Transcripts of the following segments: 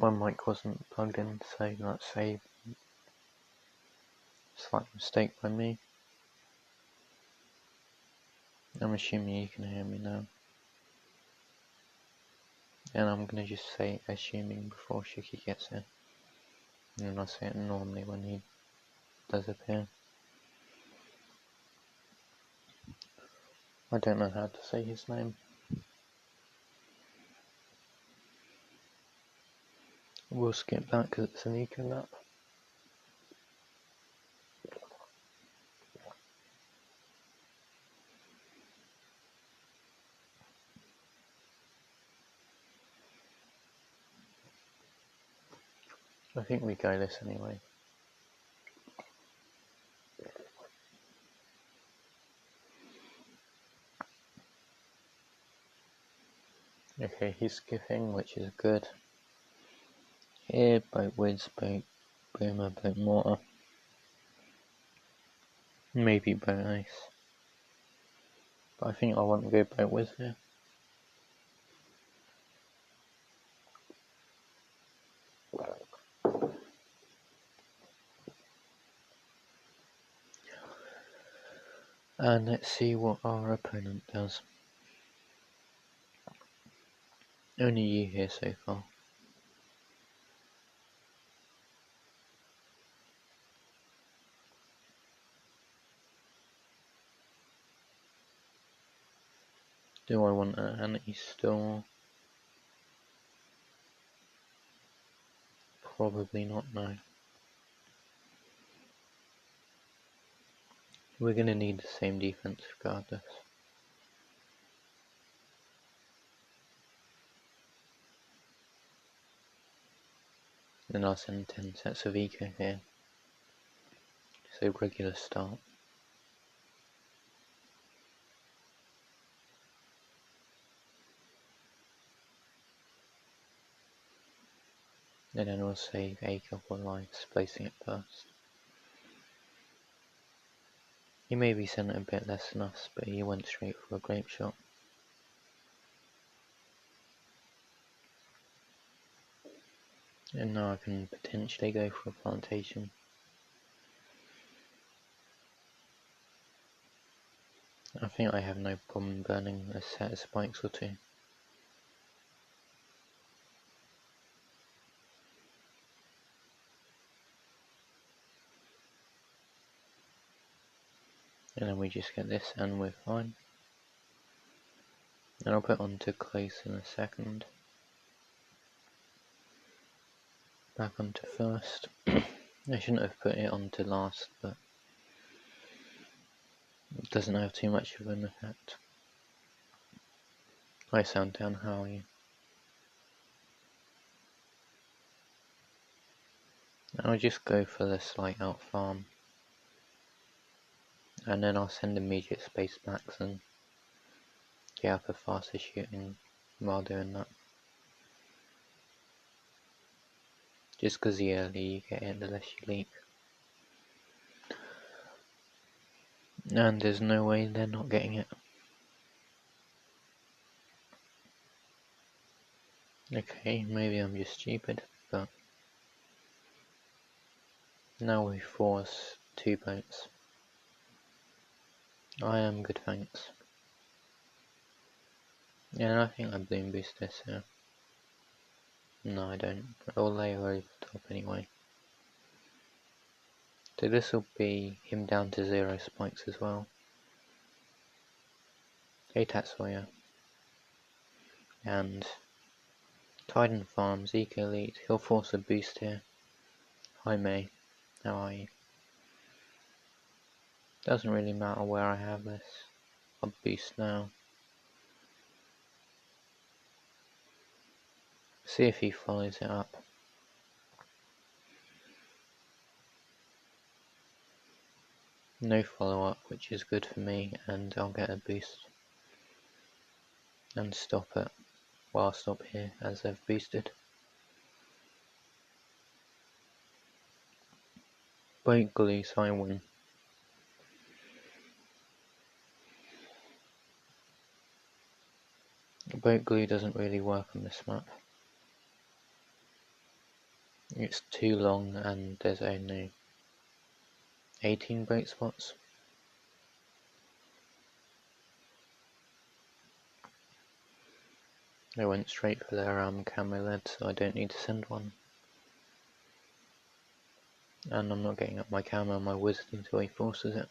My mic wasn't plugged in, so that's a slight mistake by me. I'm assuming you can hear me now. And I'm gonna just say assuming before Shiki gets here. And then I'll say it normally when he does appear. I don't know how to say his name. We'll skip that because it's an eco nap. I think we go this anyway. Okay, he's skipping, which is good. Here, boat whiz, boat boomer, boat mortar. Maybe boat ace. But I think I want to go boat whiz here. And let's see what our opponent does. Only you here so far. Do I want an anti-store? Probably not, no. We're going to need the same defense regardless. Then I'll send 10 sets of eco here. So regular start. And then we'll save a couple of lives, placing it first. He maybe sent it a bit less than us, but he went straight for a grape shot. And now I can potentially go for a plantation. I think I have no problem burning a set of spikes or two. And then we just get this and we're fine. And I'll put on to close in a second. Back onto first. I shouldn't have put it on to last, but it doesn't have too much of an effect. Hi Soundtown, how are you? I'll just go for the slight out farm. And then I'll send immediate space backs and get up a faster shooting while doing that. Just because the earlier you get it, the less you leak. And there's no way they're not getting it. Okay, maybe I'm just stupid, but now we force 2 boats. I am good, thanks. Yeah, I think I bloom boost this here. No, I don't. I'll layer over the top anyway. So this will be him down to 0 spikes as well. Hey Tatsuya. And Titan Farms, Eco Elite, he'll force a boost here. Hi May, how are you? Doesn't really matter where I have this. I'll boost now. See if he follows it up. No follow up, which is good for me, and I'll get a boost. And stop it. Well, I'll stop here as they've boosted. Boat glue, so I win. Boat glue doesn't really work on this map. It's too long and there's only 18 break spots. I went straight for their camo lead, so I don't need to send one. And I'm not getting up my camo on my wizard until he forces it.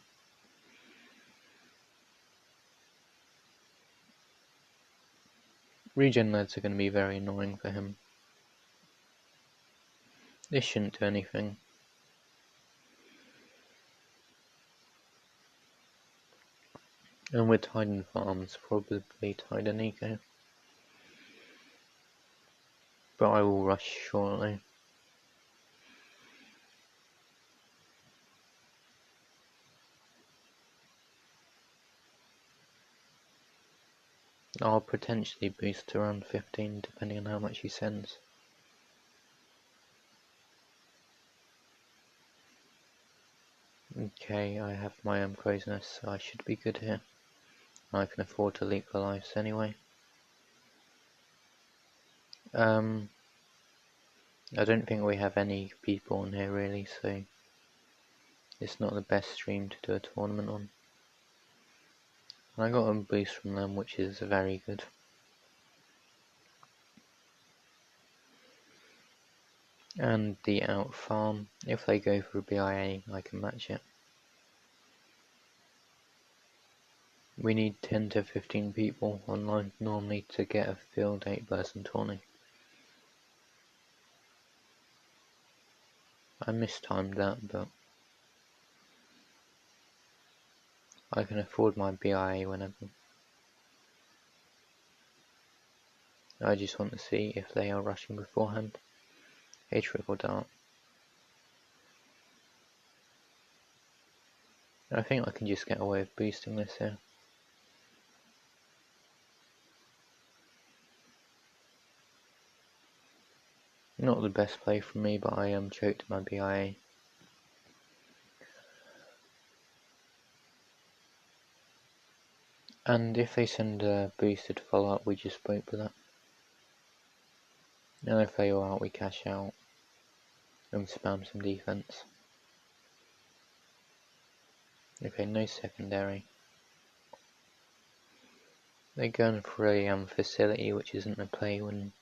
Regen leads are going to be very annoying for him. This shouldn't do anything. And with Titan farms, probably Titan Eco. But I will rush shortly. I'll potentially boost to around 15 depending on how much he sends. Okay, I have my crow's nest, so I should be good here. I can afford to leak the lives anyway. I don't think we have any people in here really, so it's not the best stream to do a tournament on. I got a boost from them, which is very good. And the out farm, if they go for a BIA, I can match it. We need 10 to 15 people online normally to get a field 8-person tourney. I mistimed that, but I can afford my BIA whenever. I just want to see if they are rushing beforehand. A triple dart. I think I can just get away with boosting this here. Not the best play from me, but I choked my BIA. And if they send a boosted follow-up, we just wait for that. And if they all out, we cash out and spam some defense. Okay, no secondary. They're going for a facility, which isn't a play when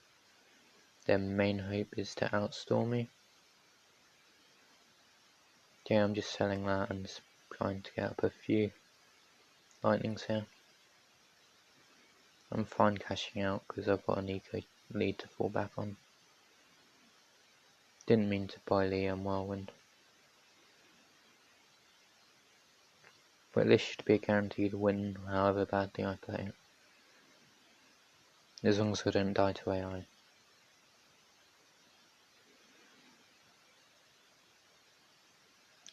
their main hope is to outstorm me. Okay, I'm just selling that and trying to get up a few lightnings here. I'm fine cashing out because I've got an eco lead to fall back on. Didn't mean to buy the whirlwind. But this should be a guaranteed win however badly I play it. As long as I don't die to AI.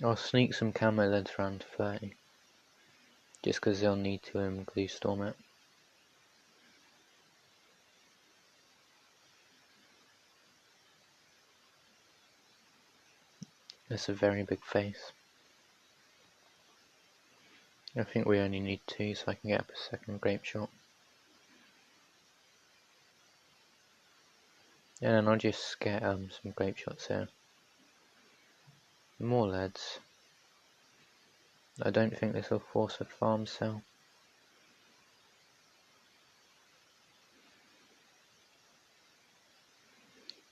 I'll sneak some camo leads around to 30. Just because they'll need to glue storm it. That's a very big face. I think we only need 2 so I can get up a second grape shot. And then I'll just get some grape shots here. More leads. I don't think this will force a farm sell.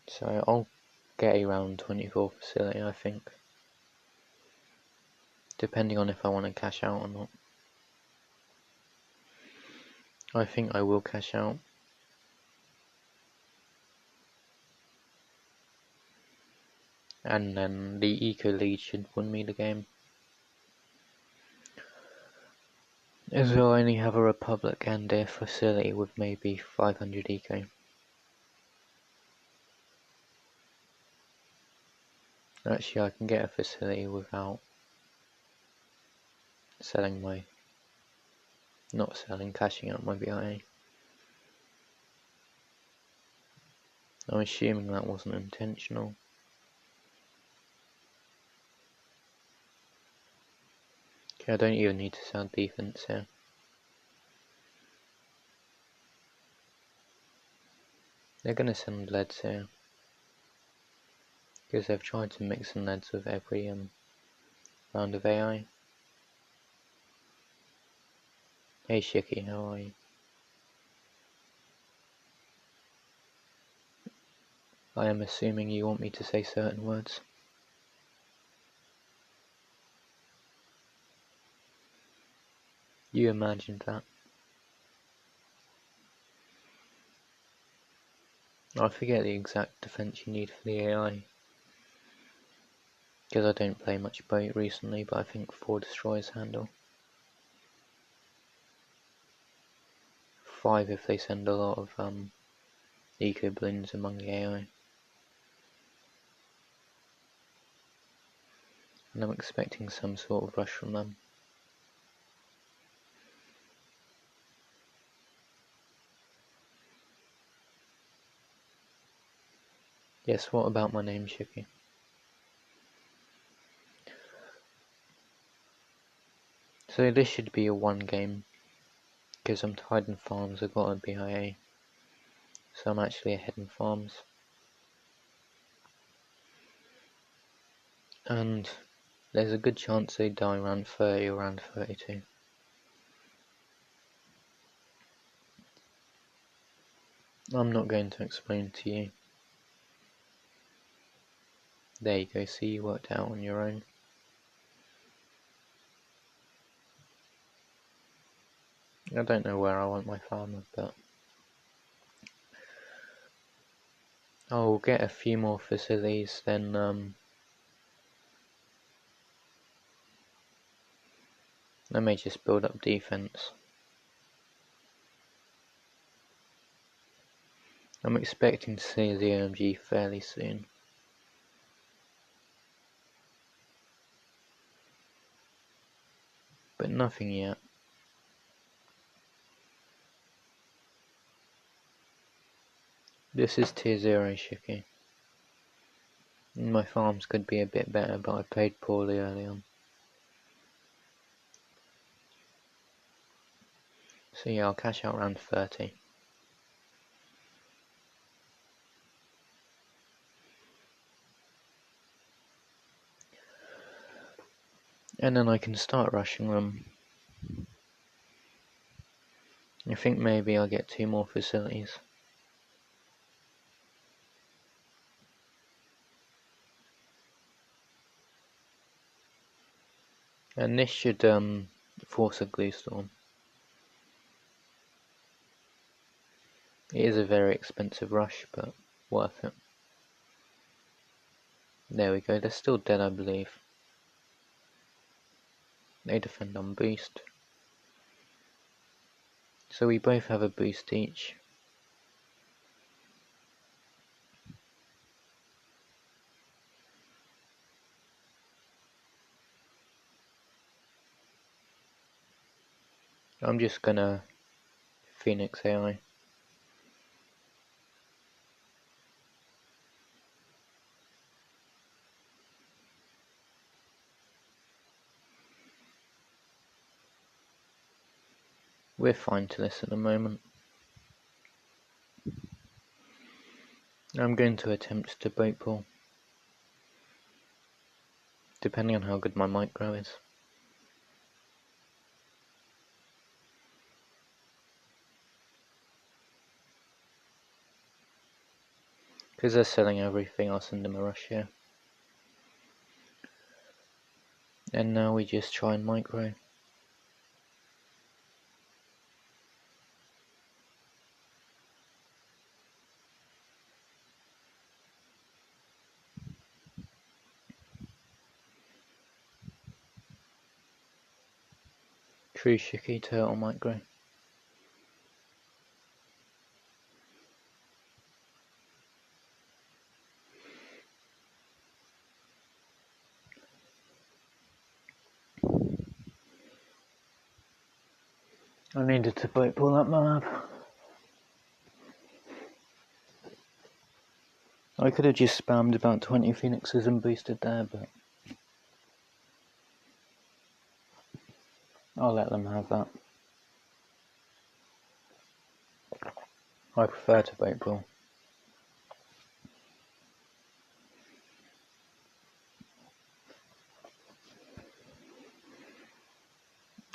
So I'll get a round 24 facility, I think. Depending on if I want to cash out or not. I think I will cash out. And then the eco lead should win me the game. As we'll only have a Republic and a facility with maybe 500 eco. Actually, I can get a facility without selling cashing out my BIA. I'm assuming that wasn't intentional. Okay, I don't even need to sell defense here. They're gonna send leads here. Because they've tried to mix and leads with every round of AI. Hey Shiki, how are you? I am assuming you want me to say certain words. You imagined that. I forget the exact defense you need for the AI. Because I don't play much boat recently, but I think 4 destroyers handle. 5 if they send a lot of eco balloons among the AI. And I'm expecting some sort of rush from them. Yes, what about my name, Shiki? So this should be a 1 game, because I'm tied in farms, I've got a BIA. So I'm actually ahead in farms. And there's a good chance they die around 30 or around 32. I'm not going to explain to you. There you go, see, you worked out on your own. I don't know where I want my farmer, but I'll get a few more facilities, then I may just build up defense. I'm expecting to see the OMG fairly soon. But nothing yet. This is tier 0 Shiki. My farms could be a bit better, but I played poorly early on. So yeah, I'll cash out around 30. And then I can start rushing them. I think maybe I'll get 2 more facilities. And this should force a glue storm. It is a very expensive rush, but worth it. There we go, they're still dead, I believe. They defend on boost. So we both have a boost each. I'm just gonna Phoenix AI. We're fine to this at the moment. I'm going to attempt to boat pull, depending on how good my micro is. Because they're selling everything, I'll send them a rush here. And now we just try and micro. True Shiki turtle micro. I needed to boat pull that Moab. I could have just spammed about 20 phoenixes and boosted there, but I'll let them have that. I prefer to boat pull.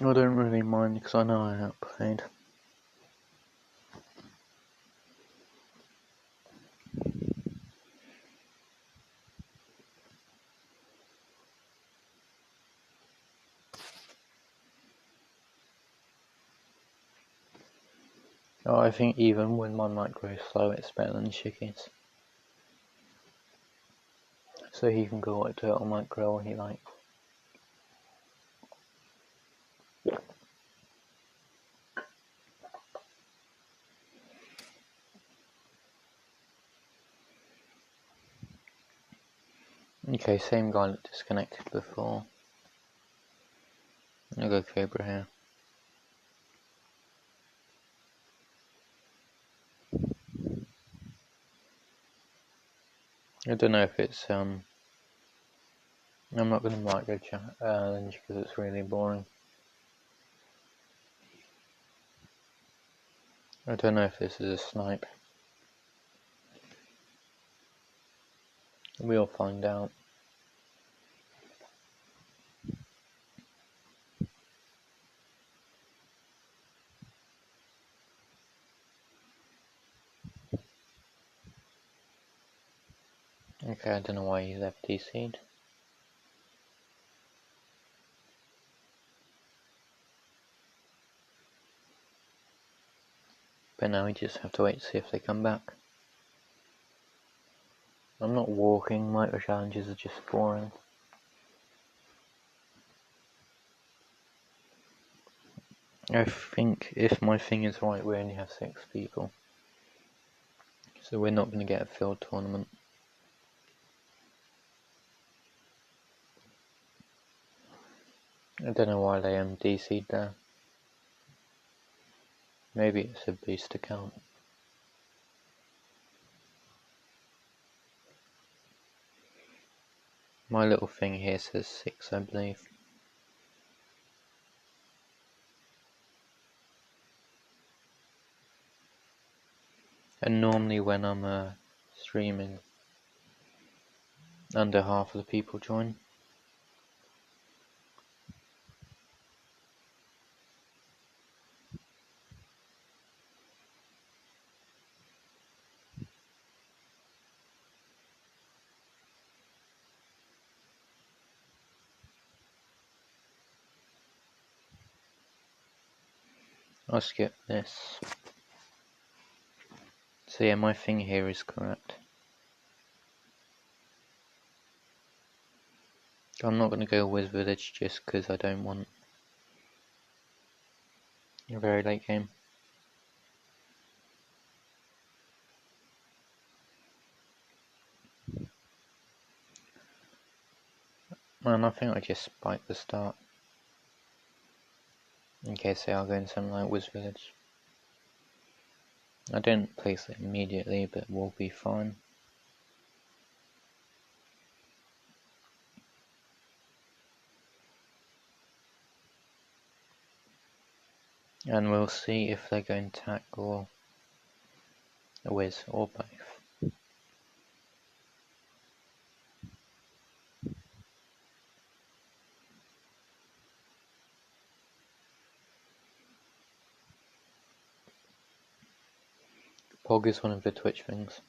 I don't really mind because I know I outplayed. Oh, I think even when my might grow slow, it's better than Shicky's. So he can go what turtle might grow all he likes. Okay, same guy that disconnected before. I'll go Cobra here. I don't know if it's I'm not going to micro challenge because it's really boring. I don't know if this is a snipe. We'll find out. Okay, I don't know why he left DC'd. But now we just have to wait to see if they come back. I'm not walking, micro challenges are just boring. I think if my thing is right, we only have 6 people. So we're not going to get a field tournament. I don't know why they DC'd there. Maybe it's a boost account. My little thing here says 6, I believe. And normally when I'm streaming, under half of the people join. I'll skip this. So yeah, my thing here is correct. I'm not going to go with village just because I don't want a very late game. And I think I just spike the start. In case they are going something like Wiz Village. I didn't place it immediately, but we'll be fine. And we'll see if they're going tack or a Wiz, or both. Pog is one of the Twitch things.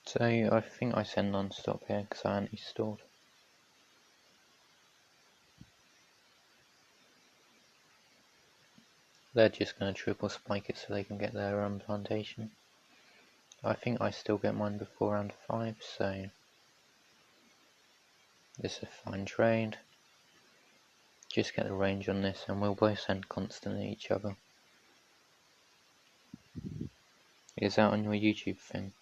So I think I send non-stop here because I anti-stalled. They're just going to triple spike it so they can get their plantation. I think I still get mine before round 5, so this is a fine trade. Just get the range on this and we'll both send constant at each other. Is that on your YouTube thing?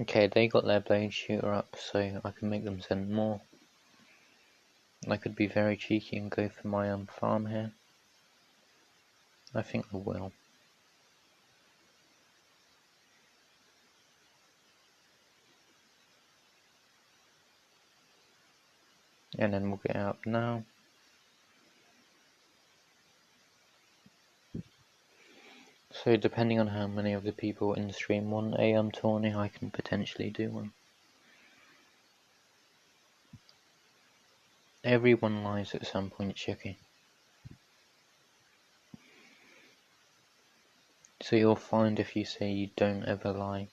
Okay, they got their blade shooter up, so I can make them send more. I could be very cheeky and go for my farm here. I think I will. And then we'll get up now. So depending on how many of the people in the stream want a tourney, I can potentially do one. Everyone lies at some point, Chicky. So you'll find if you say you don't ever lie,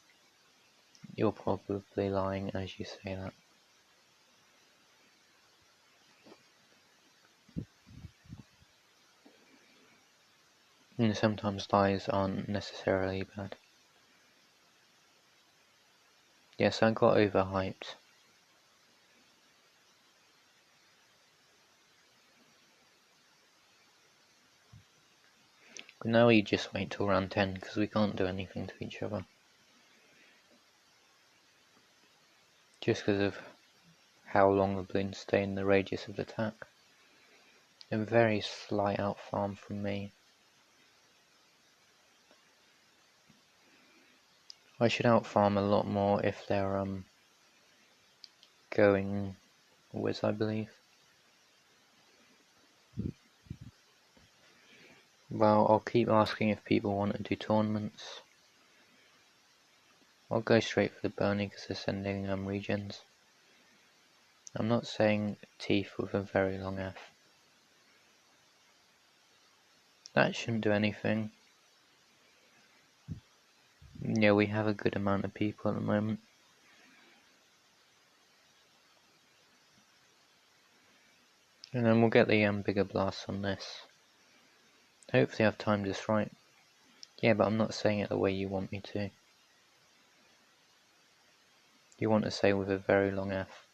you're probably lying as you say that. And sometimes lies aren't necessarily bad. Yes, I got overhyped. But now we just wait till round 10 because we can't do anything to each other. Just because of how long the balloons stay in the radius of attack. A very slight out farm from me. I should out farm a lot more if they're going whiz, I believe. Well, I'll keep asking if people want to do tournaments. I'll go straight for the Bernie because they're sending regens. I'm not saying teeth with a very long F. That shouldn't do anything. Yeah, we have a good amount of people at the moment. And then we'll get the bigger blasts on this. Hopefully I've timed this right. Yeah, but I'm not saying it the way you want me to. You want to say with a very long F.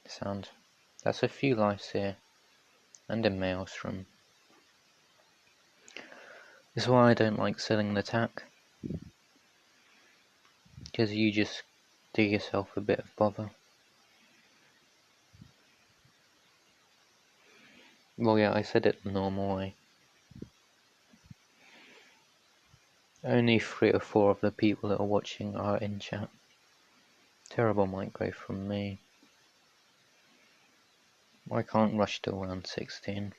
Sound. That's a few lives here. And a maelstrom. This is why I don't like selling the attack. Because you just do yourself a bit of bother. Well, yeah, I said it the normal way. Only 3 or 4 of the people that are watching are in chat. Terrible micro from me. I can't rush till round 16.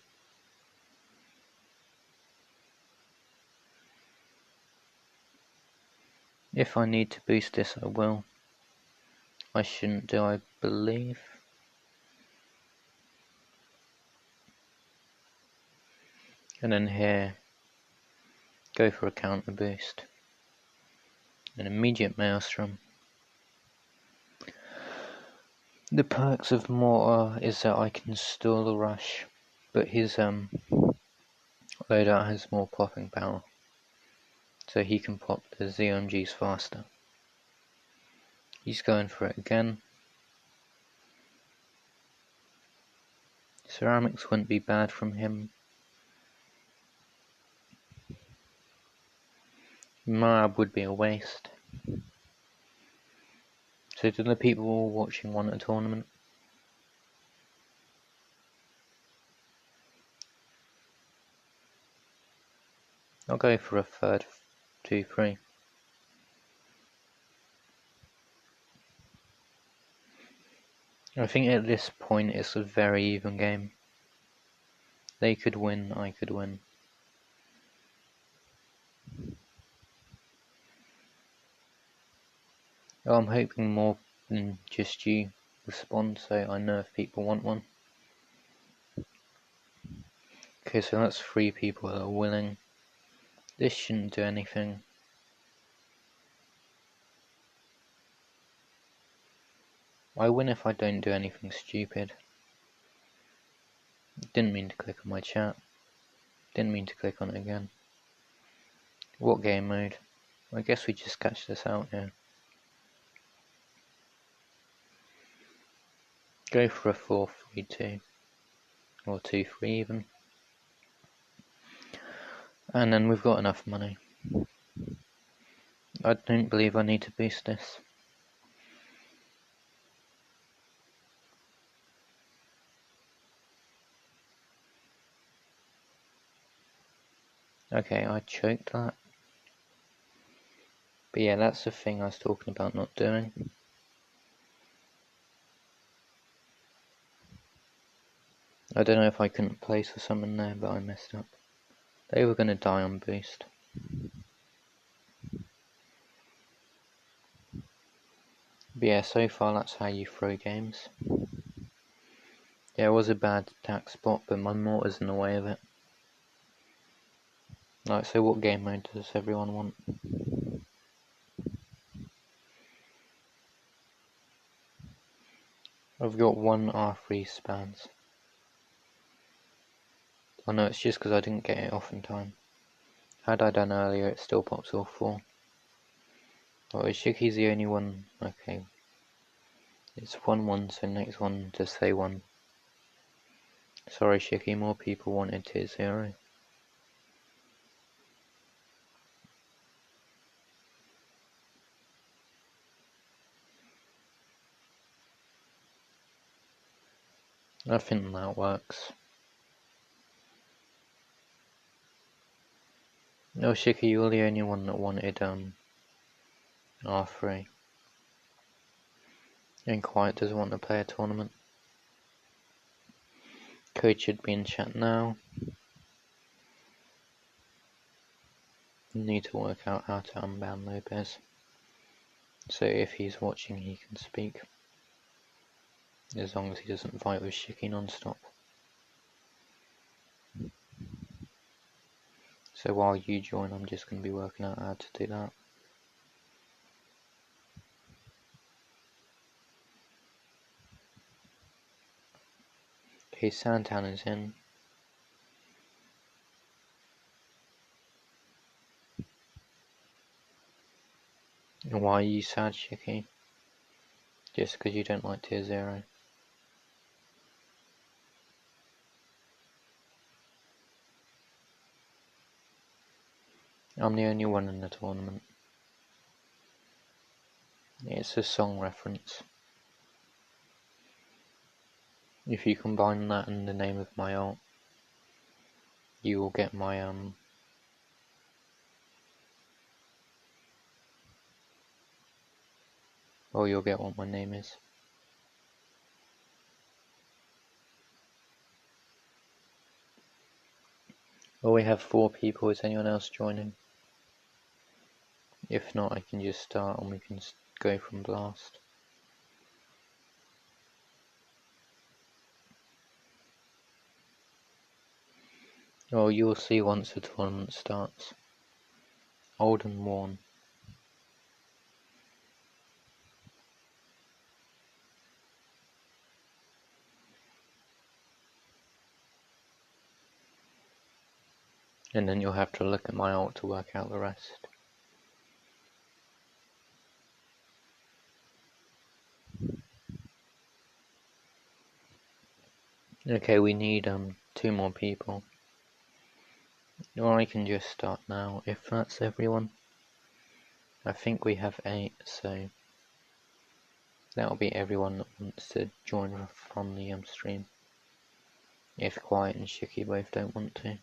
If I need to boost this, I will. I shouldn't do, I believe. And then here, go for a counter boost. An immediate maelstrom. The perks of Mortar is that I can stall the rush, but his loadout has more popping power. So he can pop the ZMGs faster. He's going for it again. Ceramics wouldn't be bad from him. Moab would be a waste. So do the people watching want a tournament? I'll go for a third 2-3. I think at this point it's a very even game. They could win, I could win. Oh, I'm hoping more than just you respond so I know if people want one. Okay, so that's 3 people that are willing. This shouldn't do anything. I win if I don't do anything stupid. Didn't mean to click on my chat. Didn't mean to click on it again. What game mode? I guess we just catch this out here. Go for a 4-3-2. Or 2-3 even. And then we've got enough money. I don't believe I need to boost this. Okay, I choked that. But yeah, that's the thing I was talking about not doing. I don't know if I couldn't place or something there, but I messed up. They were going to die on boost. But yeah, so far that's how you throw games. Yeah, it was a bad attack spot, but my mortar's in the way of it. Right, so what game mode does everyone want? I've got one R3 spans. Oh no, it's just because I didn't get it off in time. Had I done earlier, it still pops all 4. Oh, Shiki's the only one. Okay. It's 1-1, so next one to say 1. Sorry Shiki, more people wanted tier 0. I think that works. No Shiki, you're the only one that wanted R3. And Quiet doesn't want to play a tournament. Code should be in chat now. Need to work out how to unban Lopez. So if he's watching he can speak. As long as he doesn't fight with Shiki non-stop. So while you join, I'm just going to be working out how to do that. Okay, Santana's in. Why are you sad, Shiki? Just because you don't like tier 0. I'm the only one in the tournament. It's a song reference. If you combine that and the name of my ult, you will get my or you'll get what my name is. Well, we have 4 people. Is anyone else joining? If not, I can just start and we can go from blast. Oh, you'll see once the tournament starts. Old and worn. And then you'll have to look at my ult to work out the rest. Okay, we need 2 more people. Or I can just start now, if that's everyone. I think we have 8, so that'll be everyone that wants to join from the stream. If Quiet and Shiki both don't want to.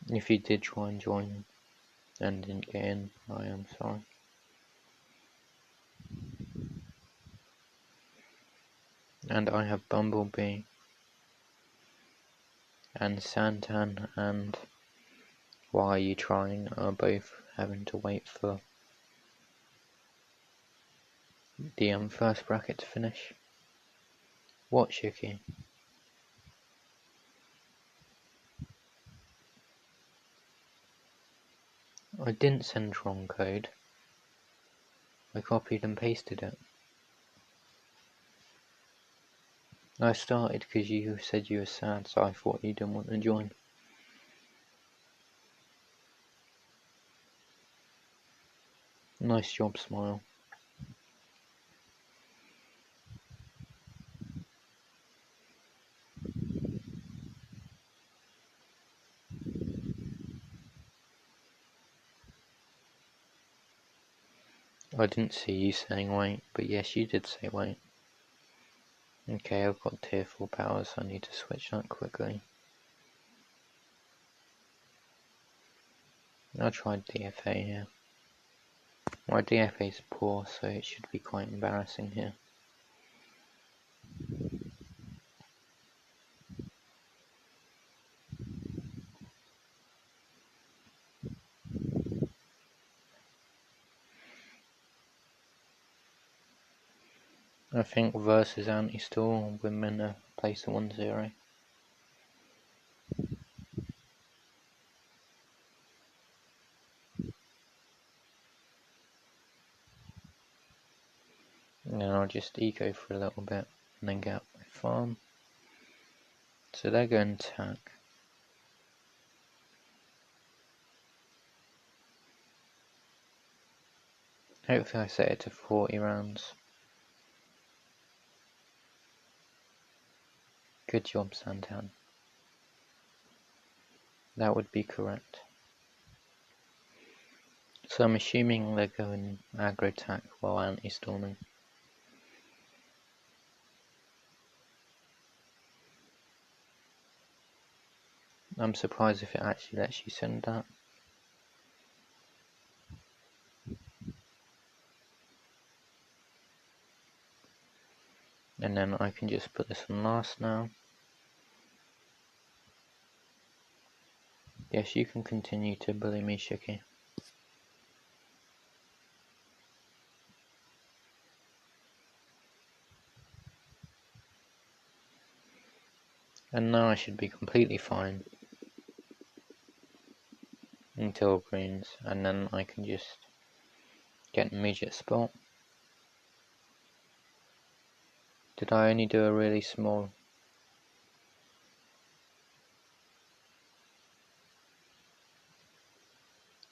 If you did try and join and didn't get in, I am sorry. And I have Bumblebee and Santan and Why Are You Trying are both having to wait for the first bracket to finish. What, Shiki? I didn't send wrong code. I copied and pasted it. I started because you said you were sad, so I thought you didn't want to join. Nice job, Smile. I didn't see you saying wait, but yes, you did say wait. Okay, I've got tier 4 powers, so I need to switch that quickly. I tried DFA here. My DFA is poor, so it should be quite embarrassing here. I think versus anti-stall, we're meant to place a 1-0. And then I'll just eco for a little bit and then get up my farm. So they're going to attack. Hopefully I set it to 40 rounds. Good job, Santan. That would be correct. So I'm assuming they're going aggro attack while anti-storming. I'm surprised if it actually lets you send that. And then I can just put this on last now. Yes, you can continue to bully me, Shiki. And now I should be completely fine until greens, and then I can just get an immediate spot. Did I only do a really small?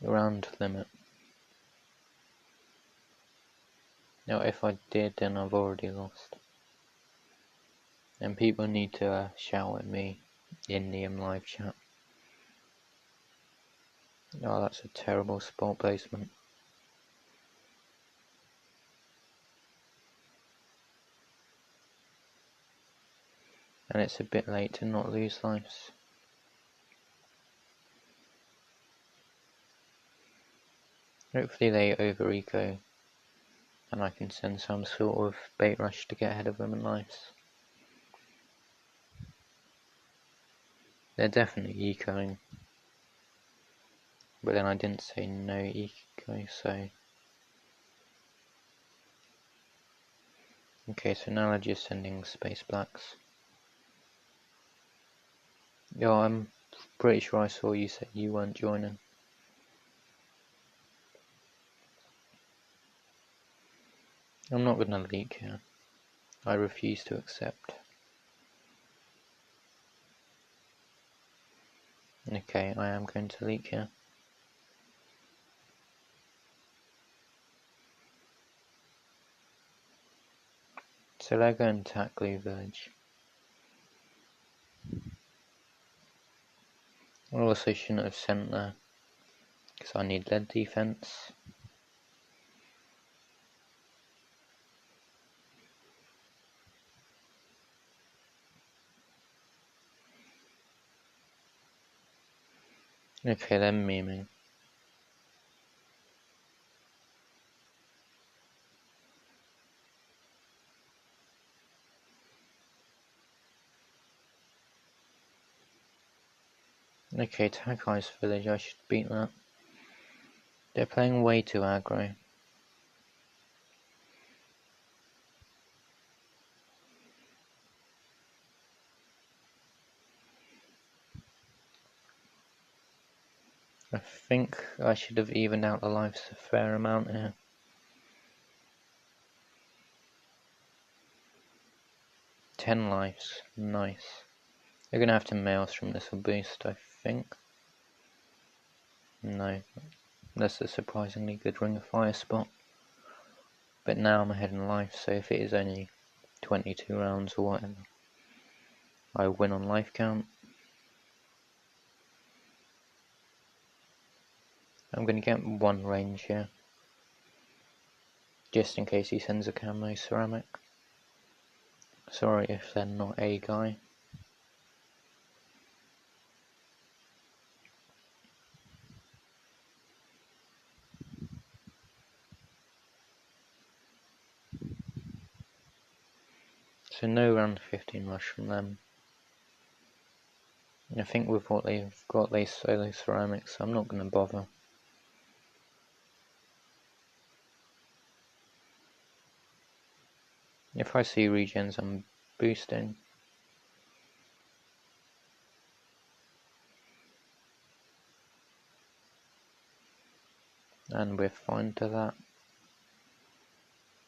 Round limit? Now if I did, then I've already lost. And people need to shout at me in the live chat. Oh, that's a terrible spot placement. And it's a bit late to not lose lives. Hopefully they over eco and I can send some sort of bait rush to get ahead of them in lives. They're definitely ecoing, but then I didn't say no eco, so okay, so now they're just sending space blacks. Yeah, I'm pretty sure I saw you said you weren't joining. I'm not gonna leak here. I refuse to accept. Okay, I am going to leak here. So they're going to attack Glue Village. I also shouldn't have sent there, because I need lead defense. Okay, they're memeing. Okay, attack Ice Village, I should beat that. They're playing way too aggro. I think I should have evened out the lives a fair amount here. Ten lives, nice. They're gonna have to maelstrom this will boost, I think. No, that's a surprisingly good Ring of Fire spot. But now I'm ahead in life, so if it is only 22 rounds or whatever, I win on life count. I'm going to get one range here, just in case he sends a camo ceramic. Sorry if they're not a guy. So no round 15 rush from them. I think with what they've got, they solo ceramics, so I'm not going to bother. If I see regens, I'm boosting. And we're fine to that.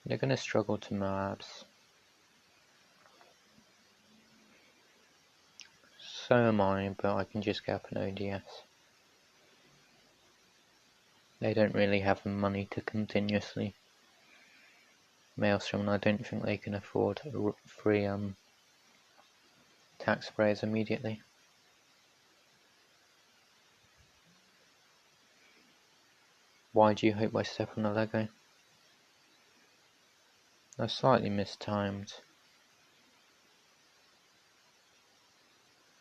They're going to struggle to Moabs. So am I, but I can just get up an ODS. They don't really have the money to continuously maelstrom, and I don't think they can afford free tax sprayers immediately. Why do you hope I step on a Lego? I slightly mistimed.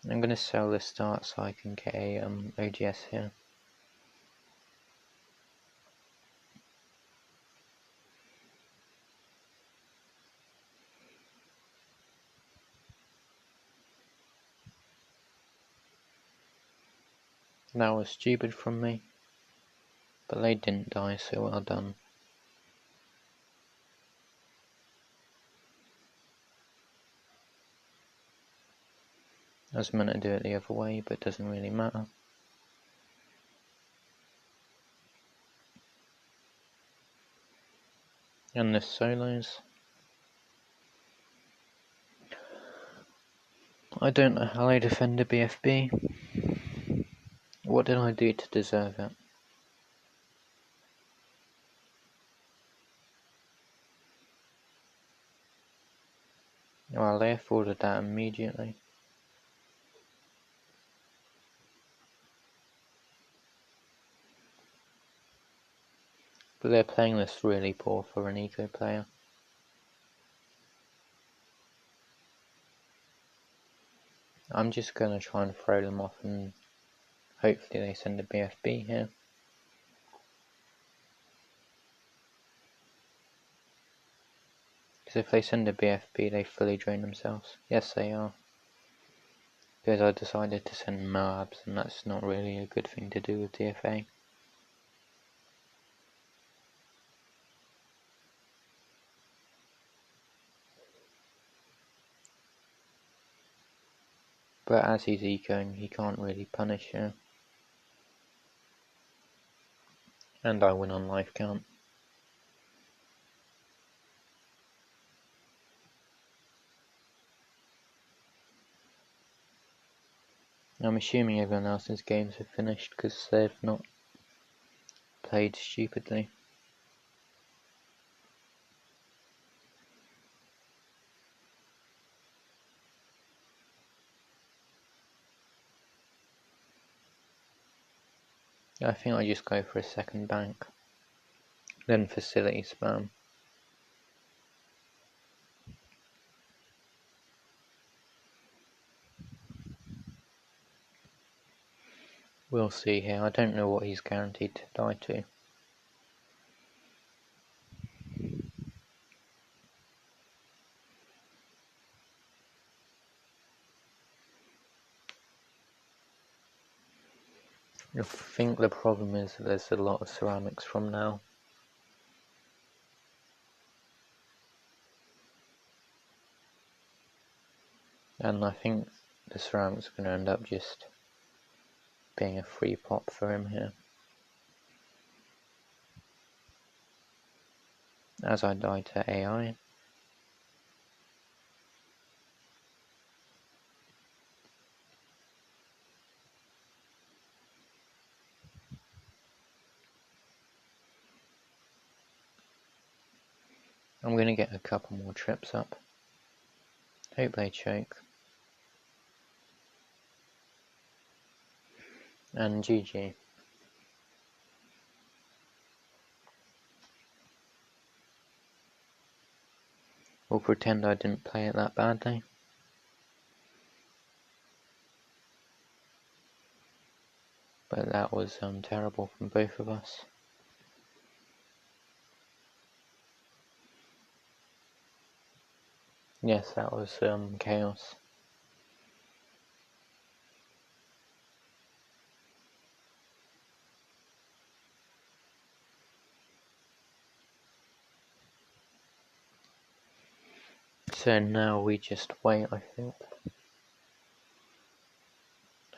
I'm going to sell this start so I can get a ODS here. That was stupid from me, but they didn't die, so well done. I was meant to do it the other way, but it doesn't really matter. And the solos. I don't know how I defend a BFB. What did I do to deserve it? Well, they afforded that immediately. But they're playing this really poor for an eco player. I'm just going to try and throw them off and hopefully they send a BFB here. Because if they send a BFB, they fully drain themselves. Yes, they are. Because I decided to send Moabs, and that's not really a good thing to do with DFA. But as he's ecoing, he can't really punish you. And I win on life count. I'm assuming everyone else's games have finished because they've not played stupidly. I think I just go for a second bank. Then facility spam. We'll see here. I don't know what he's guaranteed to die to. I think the problem is that there's a lot of ceramics from now. And I think the ceramics are going to end up just being a free pop for him here. As I die to AI. I'm going to get a couple more trips up. Hope they choke. And GG. We'll pretend I didn't play it that badly. But that was terrible from both of us. Yes, that was chaos. So now we just wait, I think.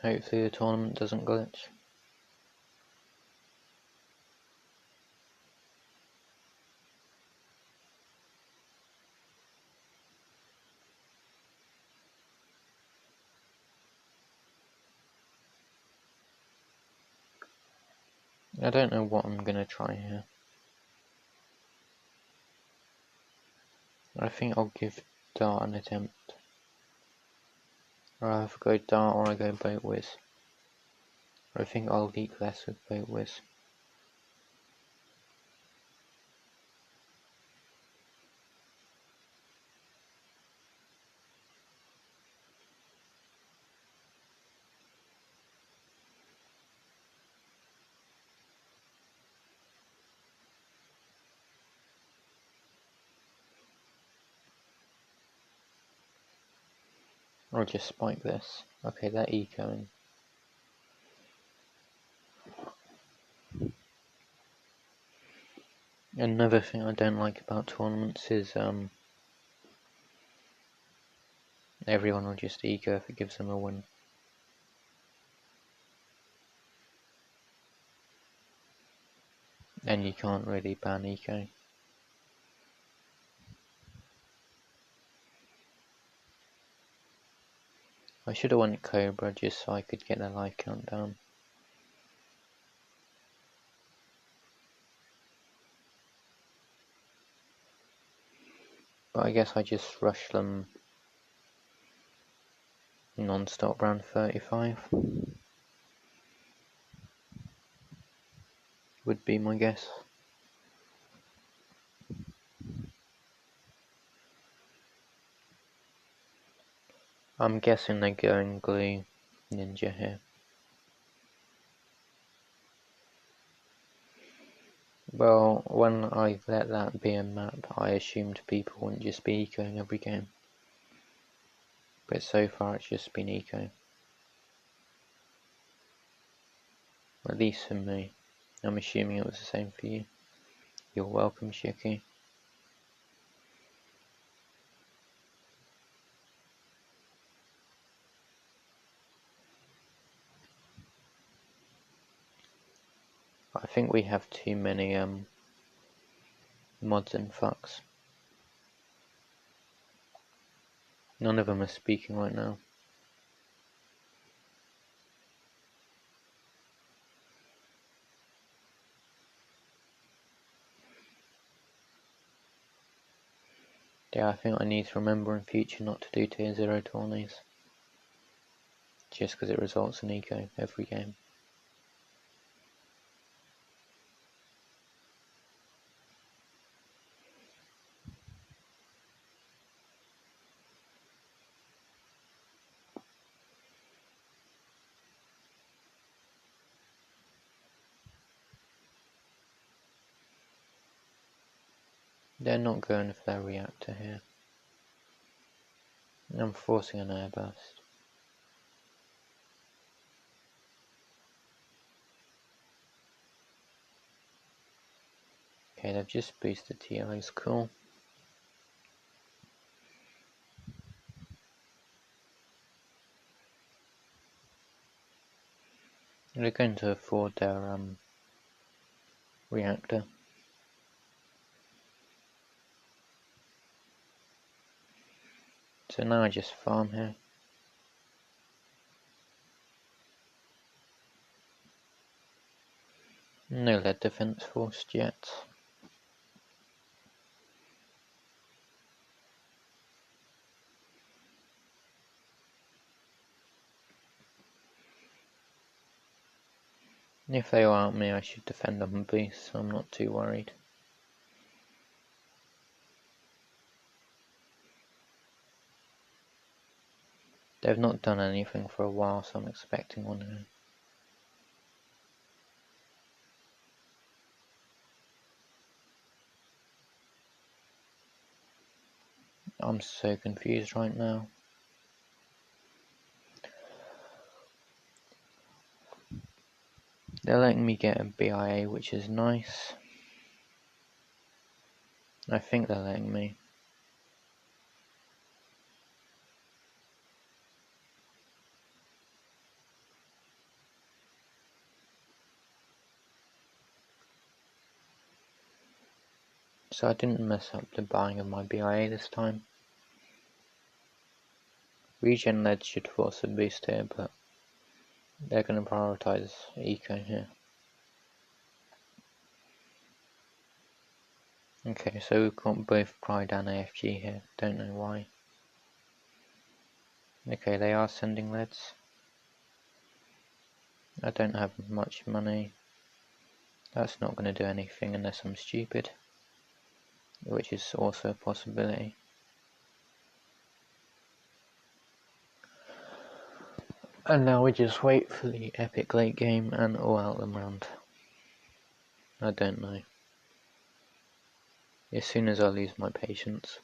Hopefully the tournament doesn't glitch. I don't know what I'm gonna try here. I think I'll give Dart an attempt. Or I either go Dart or I go Boat Whiz. I think I'll leak less with Boat Whiz. Or just spike this. Okay, they're ecoing. Another thing I don't like about tournaments is everyone will just eco if it gives them a win. And you can't really ban eco. I should have went Cobra just so I could get the life count down. But I guess I just rushed them non-stop round 35. Would be my guess. I'm guessing they're going glue ninja here. Well, when I let that be a map, I assumed people wouldn't just be ecoing every game. But so far it's just been eco. At least for me. I'm assuming it was the same for you. You're welcome, Shiki. I think we have too many mods and fucks. None of them are speaking right now. Yeah, I think I need to remember in future not to do tier 0 tourneys. Just because it results in eco every game. They're not going for their reactor here. I'm forcing an airburst. Okay, they've just boosted TOs, cool. They're going to afford their reactor. So now I just farm here. No lead defense forced yet. If they are me, I should defend on boost, so I'm not too worried. They've not done anything for a while, so I'm expecting one here. I'm so confused right now. They're letting me get a BIA, which is nice. I think they're letting me. So I didn't mess up the buying of my BIA this time. Regen lead should force a boost here, but they're going to prioritise eco here. Okay, so we've got both Pride and AFG here, don't know why. Okay, they are sending leads. I don't have much money. That's not going to do anything unless I'm stupid, which is also a possibility. And now we just wait for the epic late game and all out them round. I don't know. As soon as I lose my patience.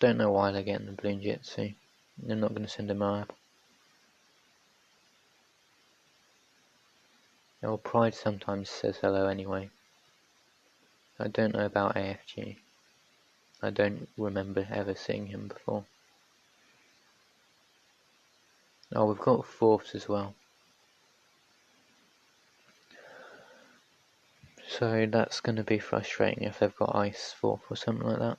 Don't know why they're getting the Balloon Jitsu. They're not going to send a Moab. Well, Pride sometimes says hello anyway. I don't know about AFG. I don't remember ever seeing him before. Oh, we've got fourths as well. So that's going to be frustrating if they've got ice fourth or something like that.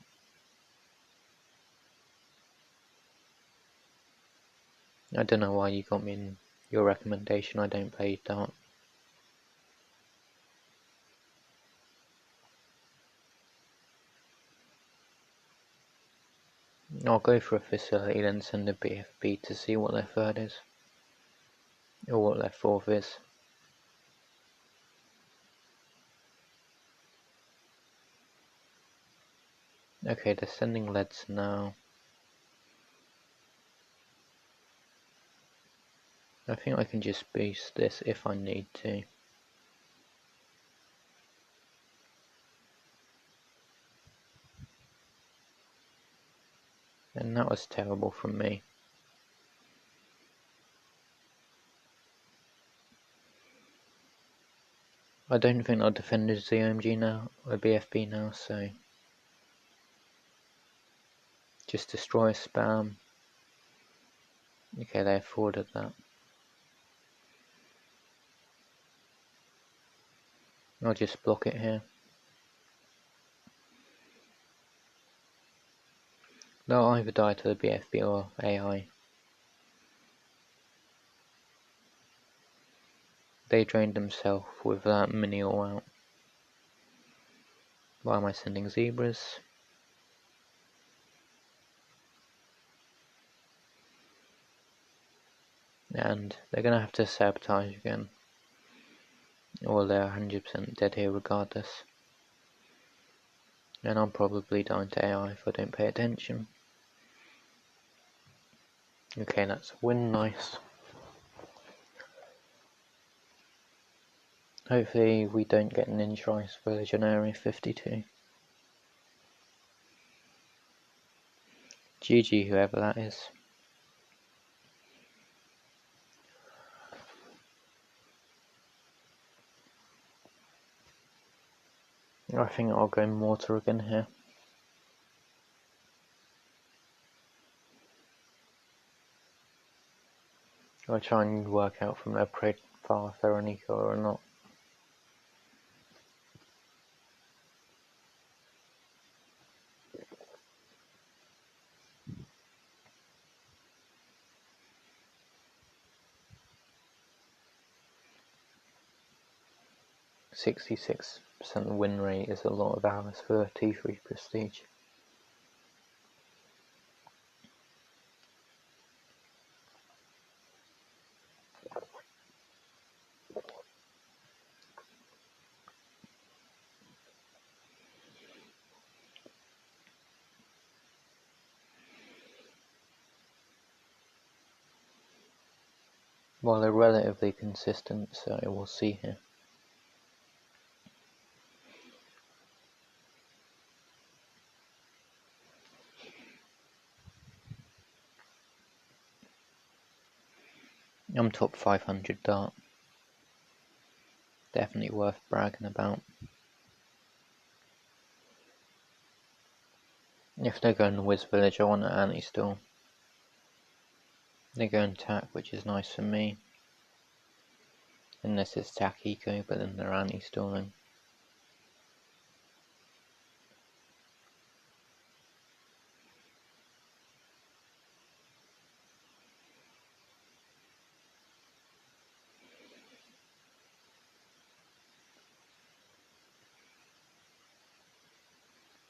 I don't know why you got me in your recommendation. I don't play dart. I'll go for a facility, then send a BFB to see what their third is. Or what their fourth is. Okay, they're sending leads now. I think I can just boost this if I need to. And that was terrible from me. I don't think I'll defend as the OMG now, or BFB now, so just destroy a spam. Okay, they afforded that. I'll just block it here. They'll either die to the BFB or AI. They drained themselves with that mini all out. Why am I sending zebras? And they're gonna have to sabotage again. Or they're 100% dead here regardless. And I'm probably dying to AI if I don't pay attention. Okay, that's a win, nice. Hopefully we don't get an inch ice village on area 52. GG whoever that is. I think I'll go mortar again here. I'll try and work out from their profile if they're an eco or not. .66% win rate is a lot of hours for a T3 prestige. Well, they're relatively consistent, so we'll see here. I'm top 500 dart. Definitely worth bragging about. If they're going to Wiz Village, I want an anti-stall. They go and attack, which is nice for me. Unless it's attack eco, but then they're anti-stalling.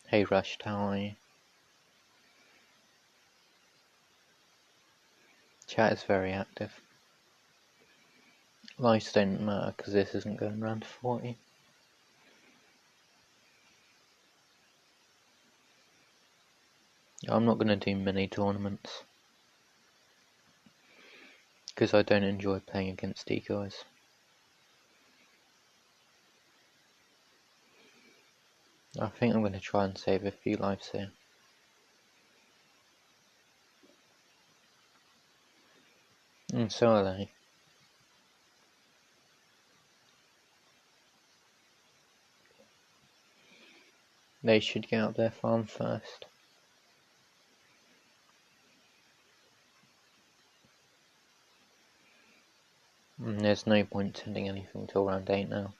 Hey Rush, how are you? Chat is very active. Lives don't matter because this isn't going round to 40. I'm not going to do mini tournaments because I don't enjoy playing against decoys. I think I'm going to try and save a few lives here. And so are they. They should get up their farm first. And there's no point sending anything till round 8 now.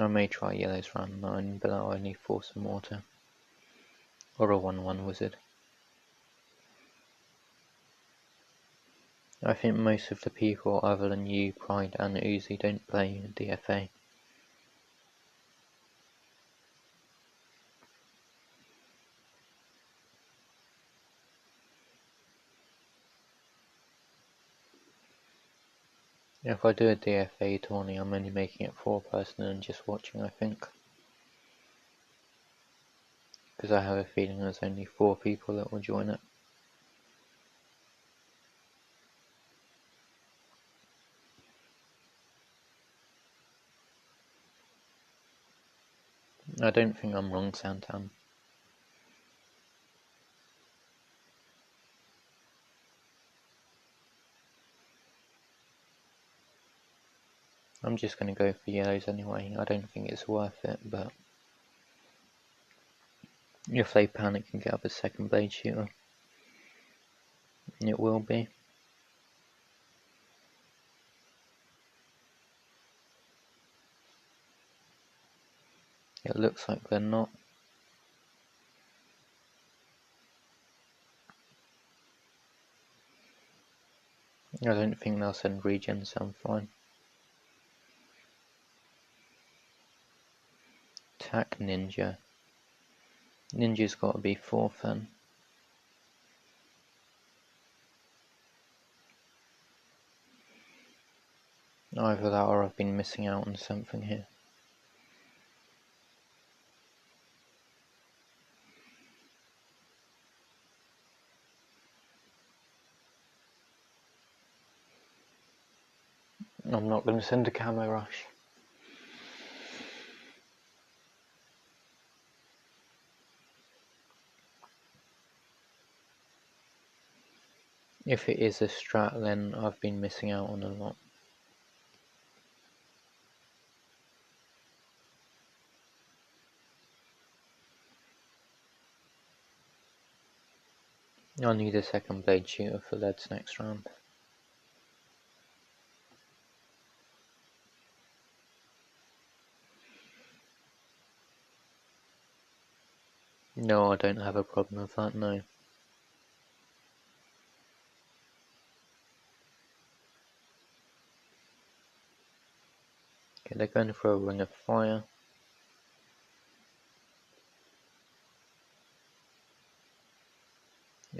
I may try yellows round 9, but I'll only force some water. Or a 1-1 wizard. I think most of the people other than you, Pride and Uzi don't play DFA. If I do a DFA tourney, I'm only making it 4-person and just watching, I think. Because I have a feeling there's only 4 people that will join it. I don't think I'm wrong, Santan. I'm just going to go for yellows anyway. I don't think it's worth it, but if they panic and get up a second blade shooter, it will be. It looks like they're not. I don't think they'll send regen, so I'm fine. Attack Ninja. Ninja's got to be 4th then. Either that or I've been missing out on something here. I'm not going to send a camo rush. If it is a strat, then I've been missing out on a lot. I need a second blade shooter for leads next round. No, I don't have a problem with that, no. Okay, they're going for a ring of fire.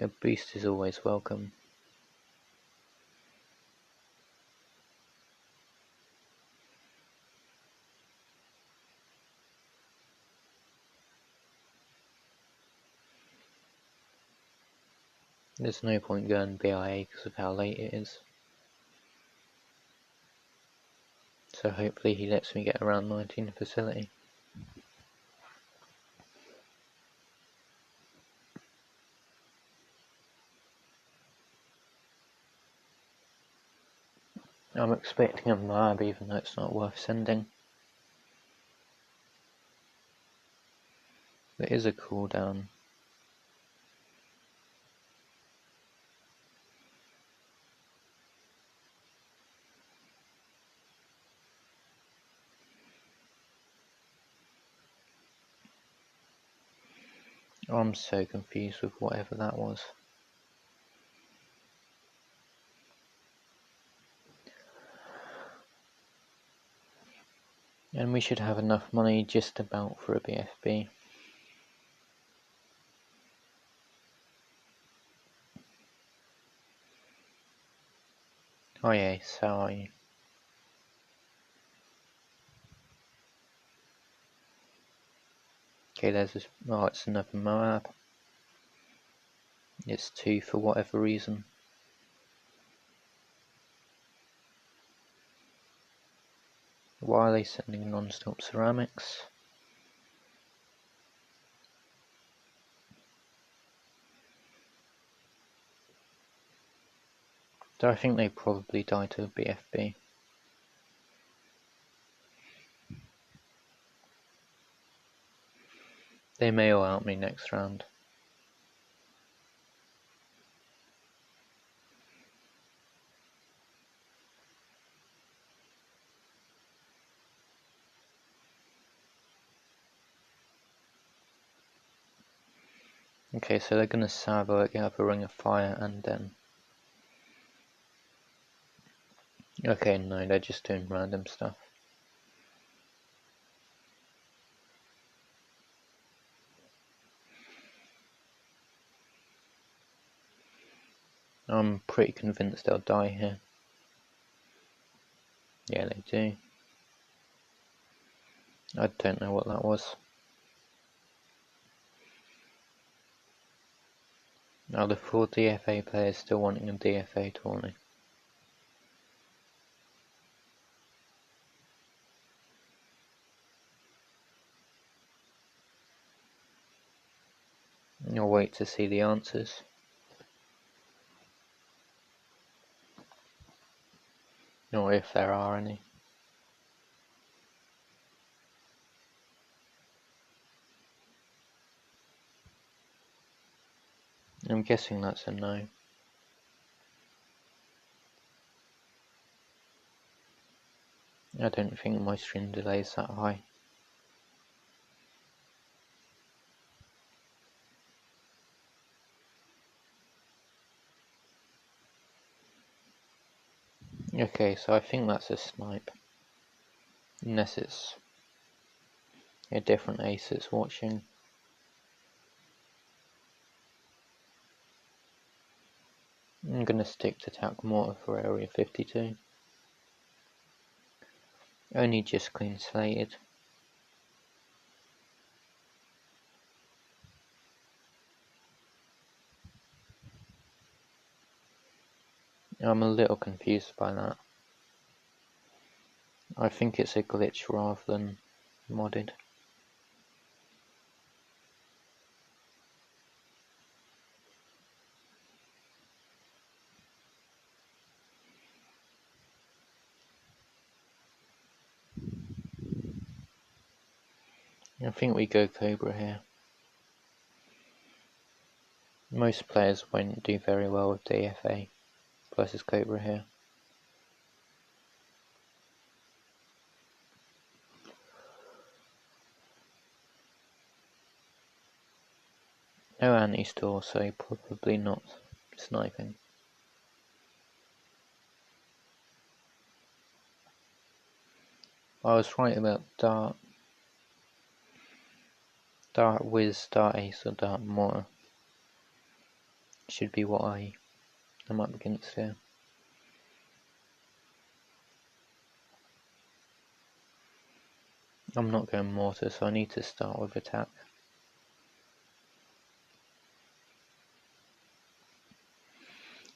A boost is always welcome. There's no point going BIA because of how late it is. So hopefully he lets me get around 19 facility. I'm expecting a Moab even though it's not worth sending. There is a cooldown. I'm so confused with whatever that was. And we should have enough money just about for a BFB. Oh yes, how are you? Okay, there's this. Oh, it's another Moab. It's 2 for whatever reason. Why are they sending non-stop ceramics? So I think they probably died to a BFB. They may all out me next round. Okay, so they're gonna salvo it, have a ring of fire, and then... Okay, no, they're just doing random stuff. I'm pretty convinced they'll die here. Yeah, they do. I don't know what that was. Now the 4 DFA players still wanting a DFA tourney. I'll wait to see the answers. Or if there are any. I'm guessing that's a no. I don't think my stream delay is that high. Okay, so I think that's a snipe. Unless it's a different ace that's watching. I'm gonna stick to tack mortar for area 52. Only just clean slated. I'm a little confused by that. I think it's a glitch rather than modded. I think we go Cobra here. Most players won't do very well with DFA versus Cobra here. No anti-store, so probably not sniping. I was right about dart. Dart whiz, dart ace, or dart mortar. Should be what I'm up against here. I'm not going mortar, so I need to start with attack.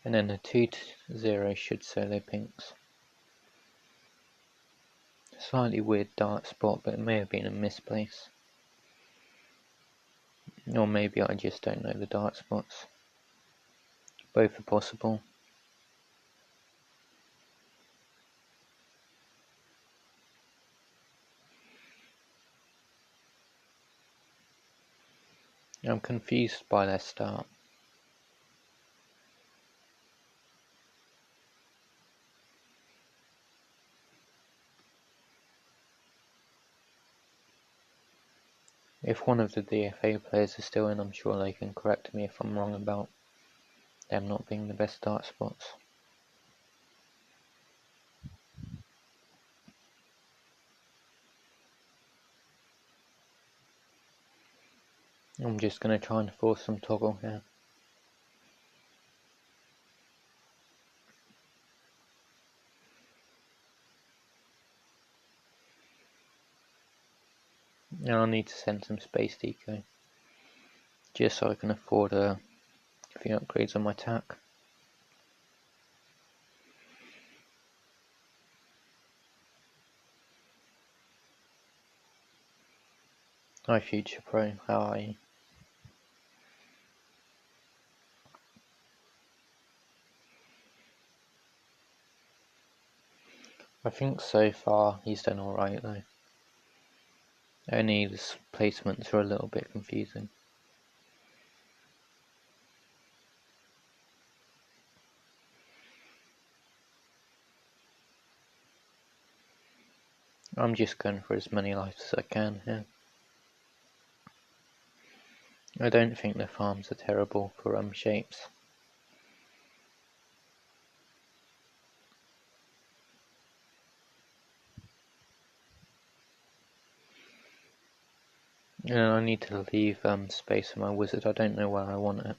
And then the 2-0 should solo pinks. Slightly weird dart spot, but it may have been a misplace. Or maybe I just don't know the dart spots. Both are possible. I'm confused by their start. If one of the DFA players is still in, I'm sure they can correct me if I'm wrong about them not being the best start spots. I'm just going to try and force some toggle here. Now I need to send some space deco, just so I can afford a few upgrades on my tack. Hi Future Pro, how are you? I think so far he's done alright though. Only the placements are a little bit confusing. I'm just going for as many lives as I can here. I don't think the farms are terrible for shapes. And I need to leave space for my wizard. I don't know where I want it.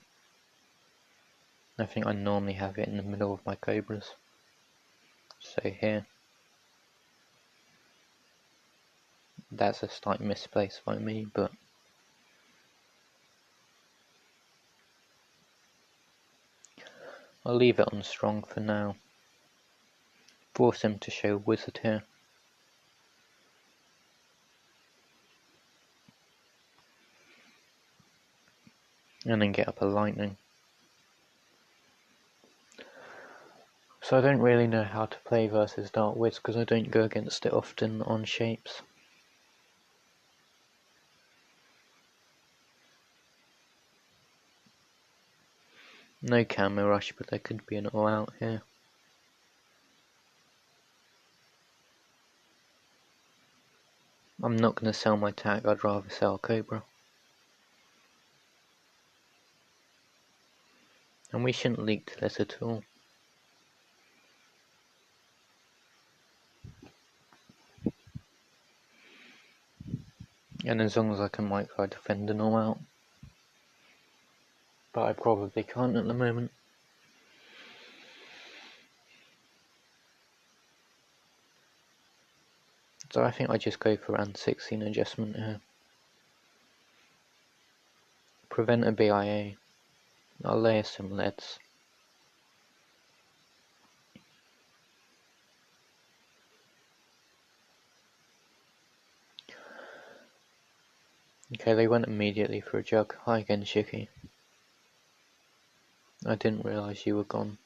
I think I normally have it in the middle of my cobras. So here. That's a slight misplace by me, but I'll leave it on strong for now. Force him to show wizard here. And then get up a lightning. So I don't really know how to play versus Dark Wiz because I don't go against it often on shapes. No camo rush, but there could be an all out here. I'm not going to sell my tag, I'd rather sell Cobra. And we shouldn't leak to this at all. And as long as I can micro defend and all out. But I probably can't at the moment. So I think I just go for around 16 adjustment here. Prevent a BIA. I'll layer some leads. Okay, they went immediately for a jug. Hi again, Shiki. I didn't realise you were gone.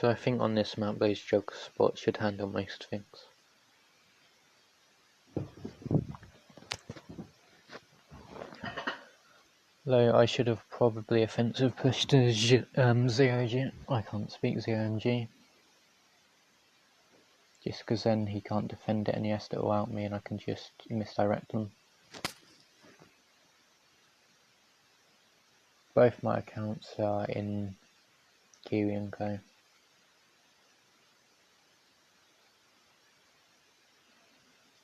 So I think on this map those jug spots should handle most things. Though I should have probably offensive pushed to 0G. I can't speak 0MG. Just because then he can't defend it and he has to all out me and I can just misdirect him. Both my accounts are in Kiwi and Co.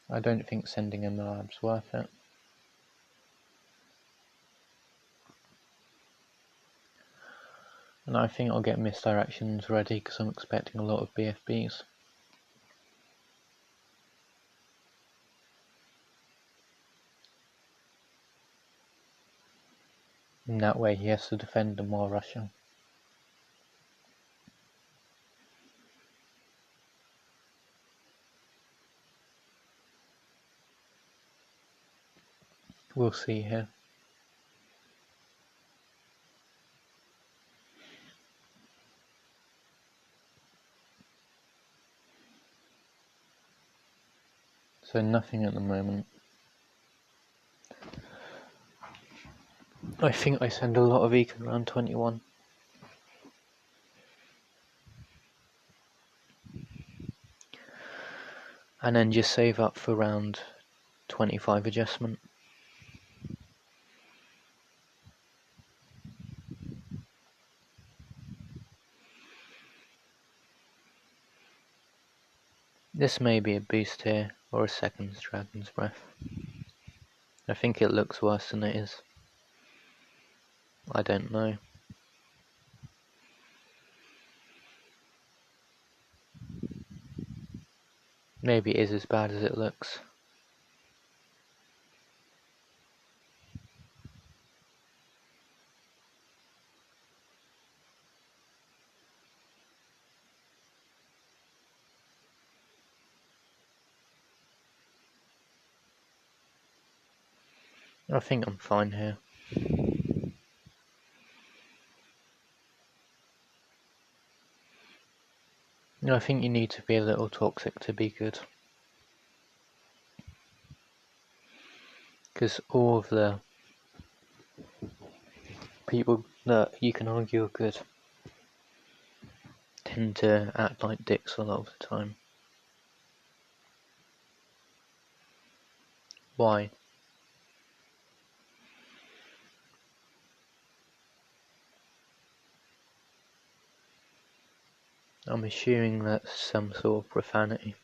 I don't think sending a Moab's worth it. And I think I'll get misdirections ready because I'm expecting a lot of BFBs. And that way he has to defend them while rushing. We'll see here. So nothing at the moment. I think I send a lot of eco around 21. and then just save up for round 25 adjustment. This may be a boost here, or a second Dragon's Breath. I think it looks worse than it is. I don't know. Maybe it is as bad as it looks. I think I'm fine here. I think you need to be a little toxic to be good. Because all of the people that you can argue are good tend to act like dicks a lot of the time. Why? I'm assuming that's some sort of profanity.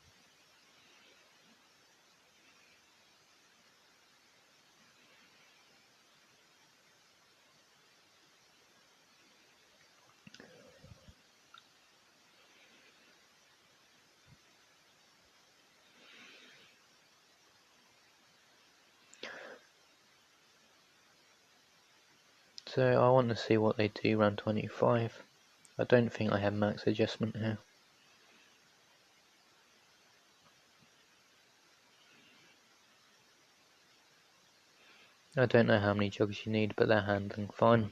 So I want to see what they do round 25. I don't think I have max adjustment here. I don't know how many jugs you need, but they're handling fine.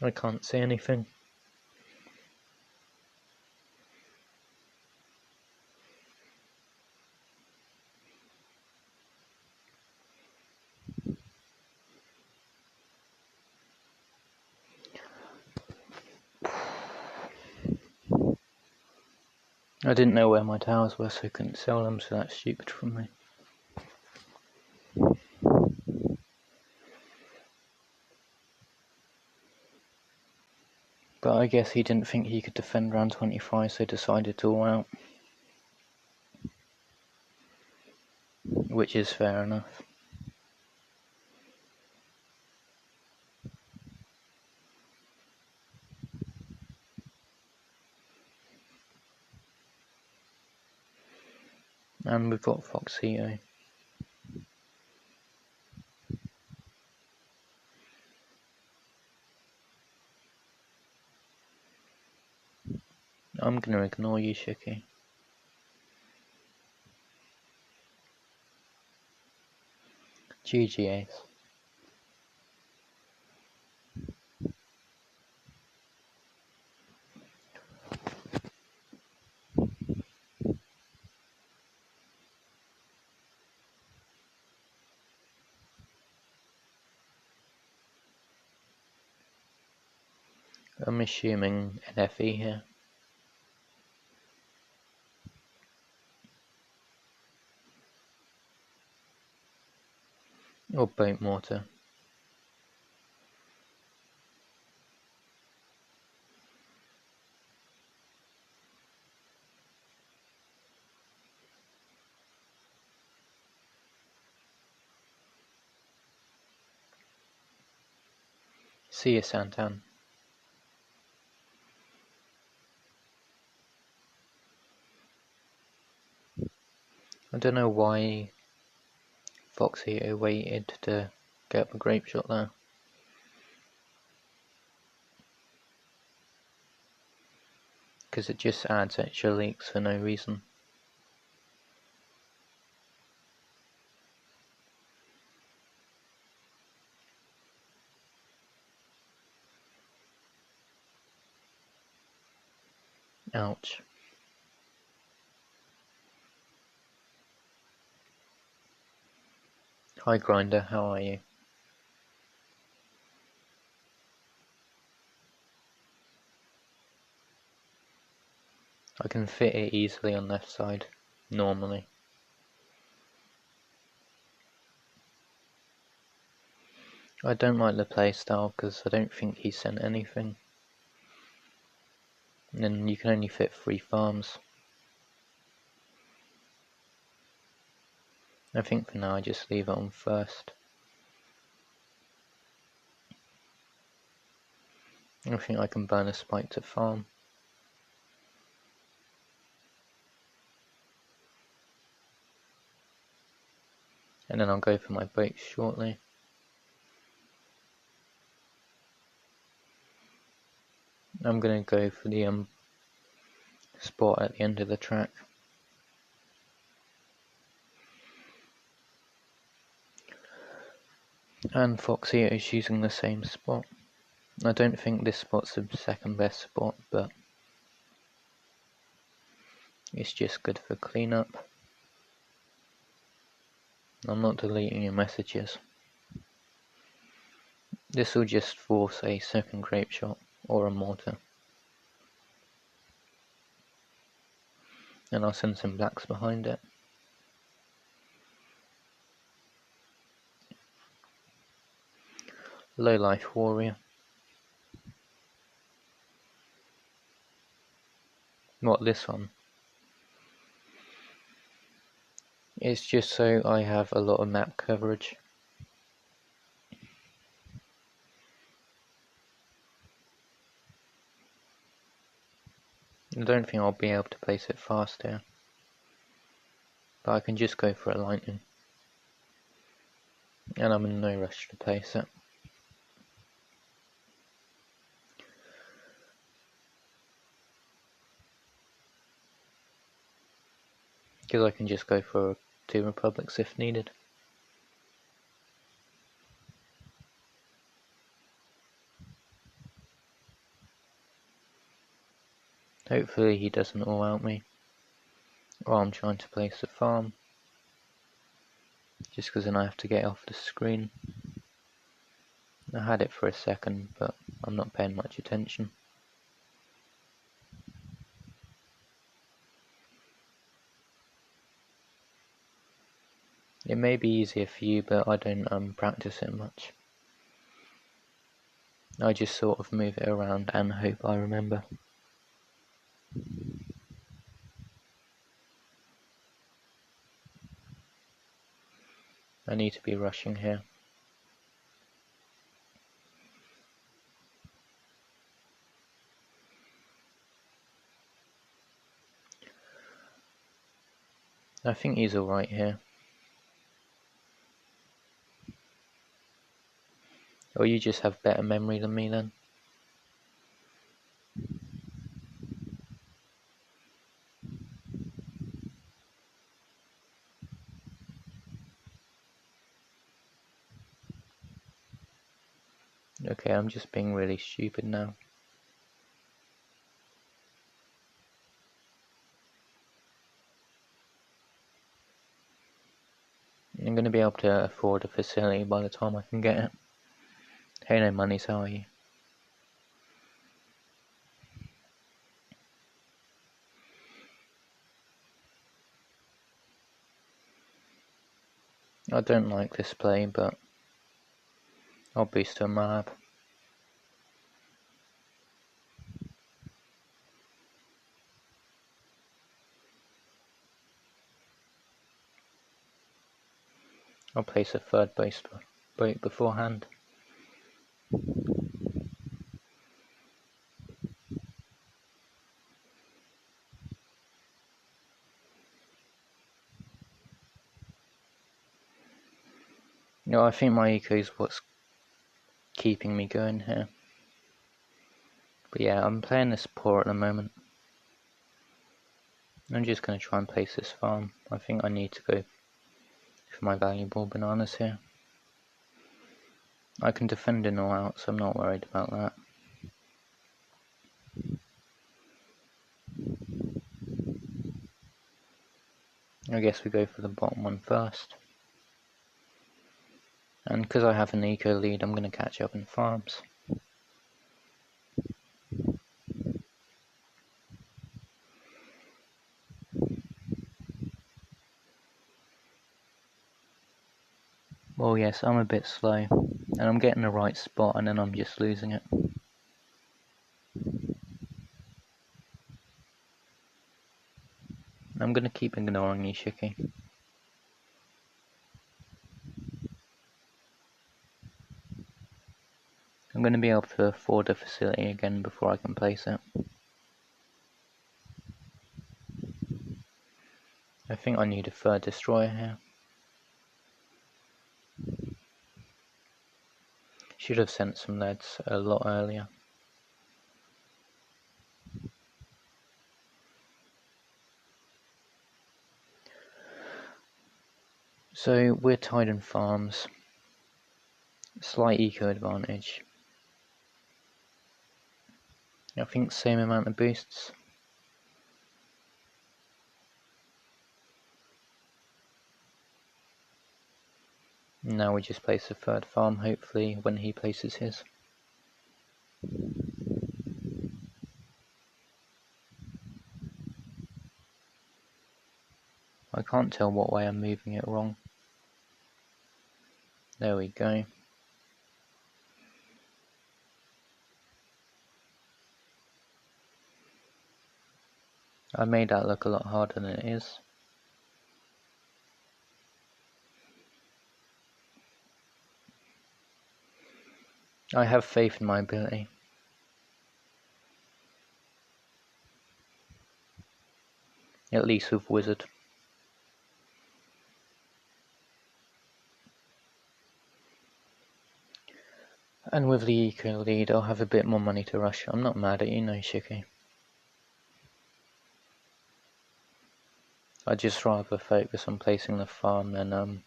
I can't see anything. I didn't know where my towers were, so I couldn't sell them, so that's stupid from me. But I guess he didn't think he could defend round 25, so decided to all out. Which is fair enough. And we've got Foxito. I'm gonna ignore you, Shiki. GG Ace. I'm assuming an FE here. Or boat mortar. See you, Santan. I don't know why Foxito waited to get a grape shot there. Because it just adds extra leaks for no reason. Ouch. Hi Grinder, how are you? I can fit it easily on left side, normally. I don't like the playstyle because I don't think he sent anything. And you can only fit 3 farms. I think for now I just leave it on first. I think I can burn a spike to farm. And then I'll go for my boat shortly. I'm going to go for the spot at the end of the track. And Foxy is using the same spot. I don't think this spot's the second best spot, but it's just good for cleanup. I'm not deleting your messages. This will just force a second grape shot or a mortar. And I'll send some blacks behind it. Low life warrior. What, this one? It's just so I have a lot of map coverage. I don't think I'll be able to place it fast here. But I can just go for a lightning. And I'm in no rush to place it. Because I can just go for 2 republics if needed. Hopefully he doesn't all out me while I'm trying to place a farm. Just because then I have to get off the screen. I had it for a second, but I'm not paying much attention. It may be easier for you, but I don't practice it much. I just sort of move it around and hope I remember. I need to be rushing here. I think he's alright here. Or you just have better memory than me then? Okay, I'm just being really stupid now. I'm going to be able to afford a facility by the time I can get it. Hey no monies, how are you? I don't like this play, but I'll boost to a Moab. I'll place a third boat beforehand. No, I think my eco is what's keeping me going here. But yeah, I'm playing this poor at the moment. I'm just going to try and place this farm. I think I need to go for my valuable bananas here. I can defend it all out, so I'm not worried about that. I guess we go for the bottom one first. And because I have an eco lead, I'm going to catch up in farms. Well, yes, I'm a bit slow, and I'm getting the right spot, and then I'm just losing it. I'm going to keep ignoring you, Shiki. I'm going to be able to afford a facility again before I can place it. I think I need a third destroyer here. Should have sent some leads a lot earlier. So we're tied in farms. Slight eco advantage. I think same amount of boosts. Now we just place a third farm, hopefully, when he places his. I can't tell what way I'm moving it wrong. There we go. I made that look a lot harder than it is. I have faith in my ability. At least with Wizard. And with the eco lead, I'll have a bit more money to rush. I'm not mad at you, no, Shiki. I'd just rather focus on placing the farm than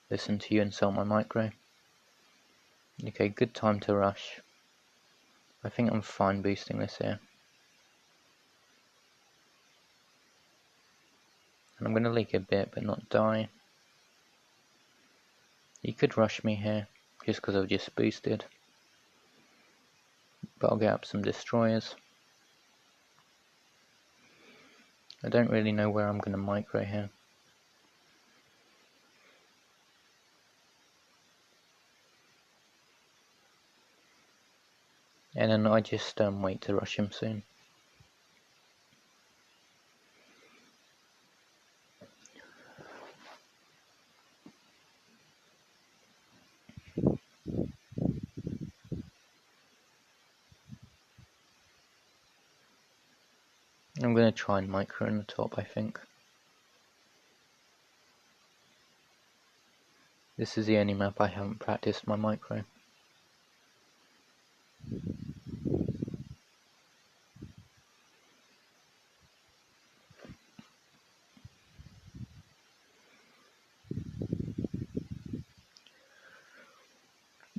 listen to you insult my micro. Okay, good time to rush. I think I'm fine boosting this here. And I'm going to leak a bit, but not die. He could rush me here, just because I've just boosted. But I'll get up some destroyers. I don't really know where I'm going to micro here. And then I just wait to rush him soon. I'm going to try and micro in the top, I think. This is the only map I haven't practiced my micro.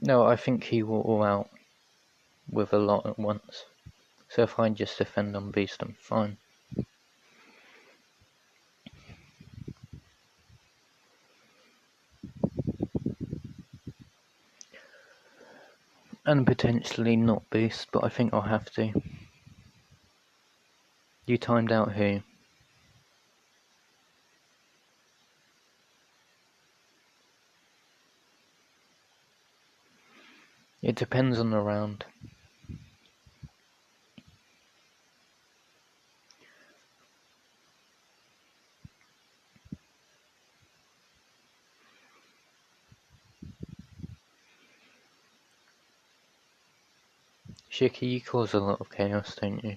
No, I think he will all out with a lot at once. So if I just defend on beast, I'm fine. And potentially not boost, but I think I'll have to. You timed out who? It depends on the round. Shiki, you cause a lot of chaos, don't you?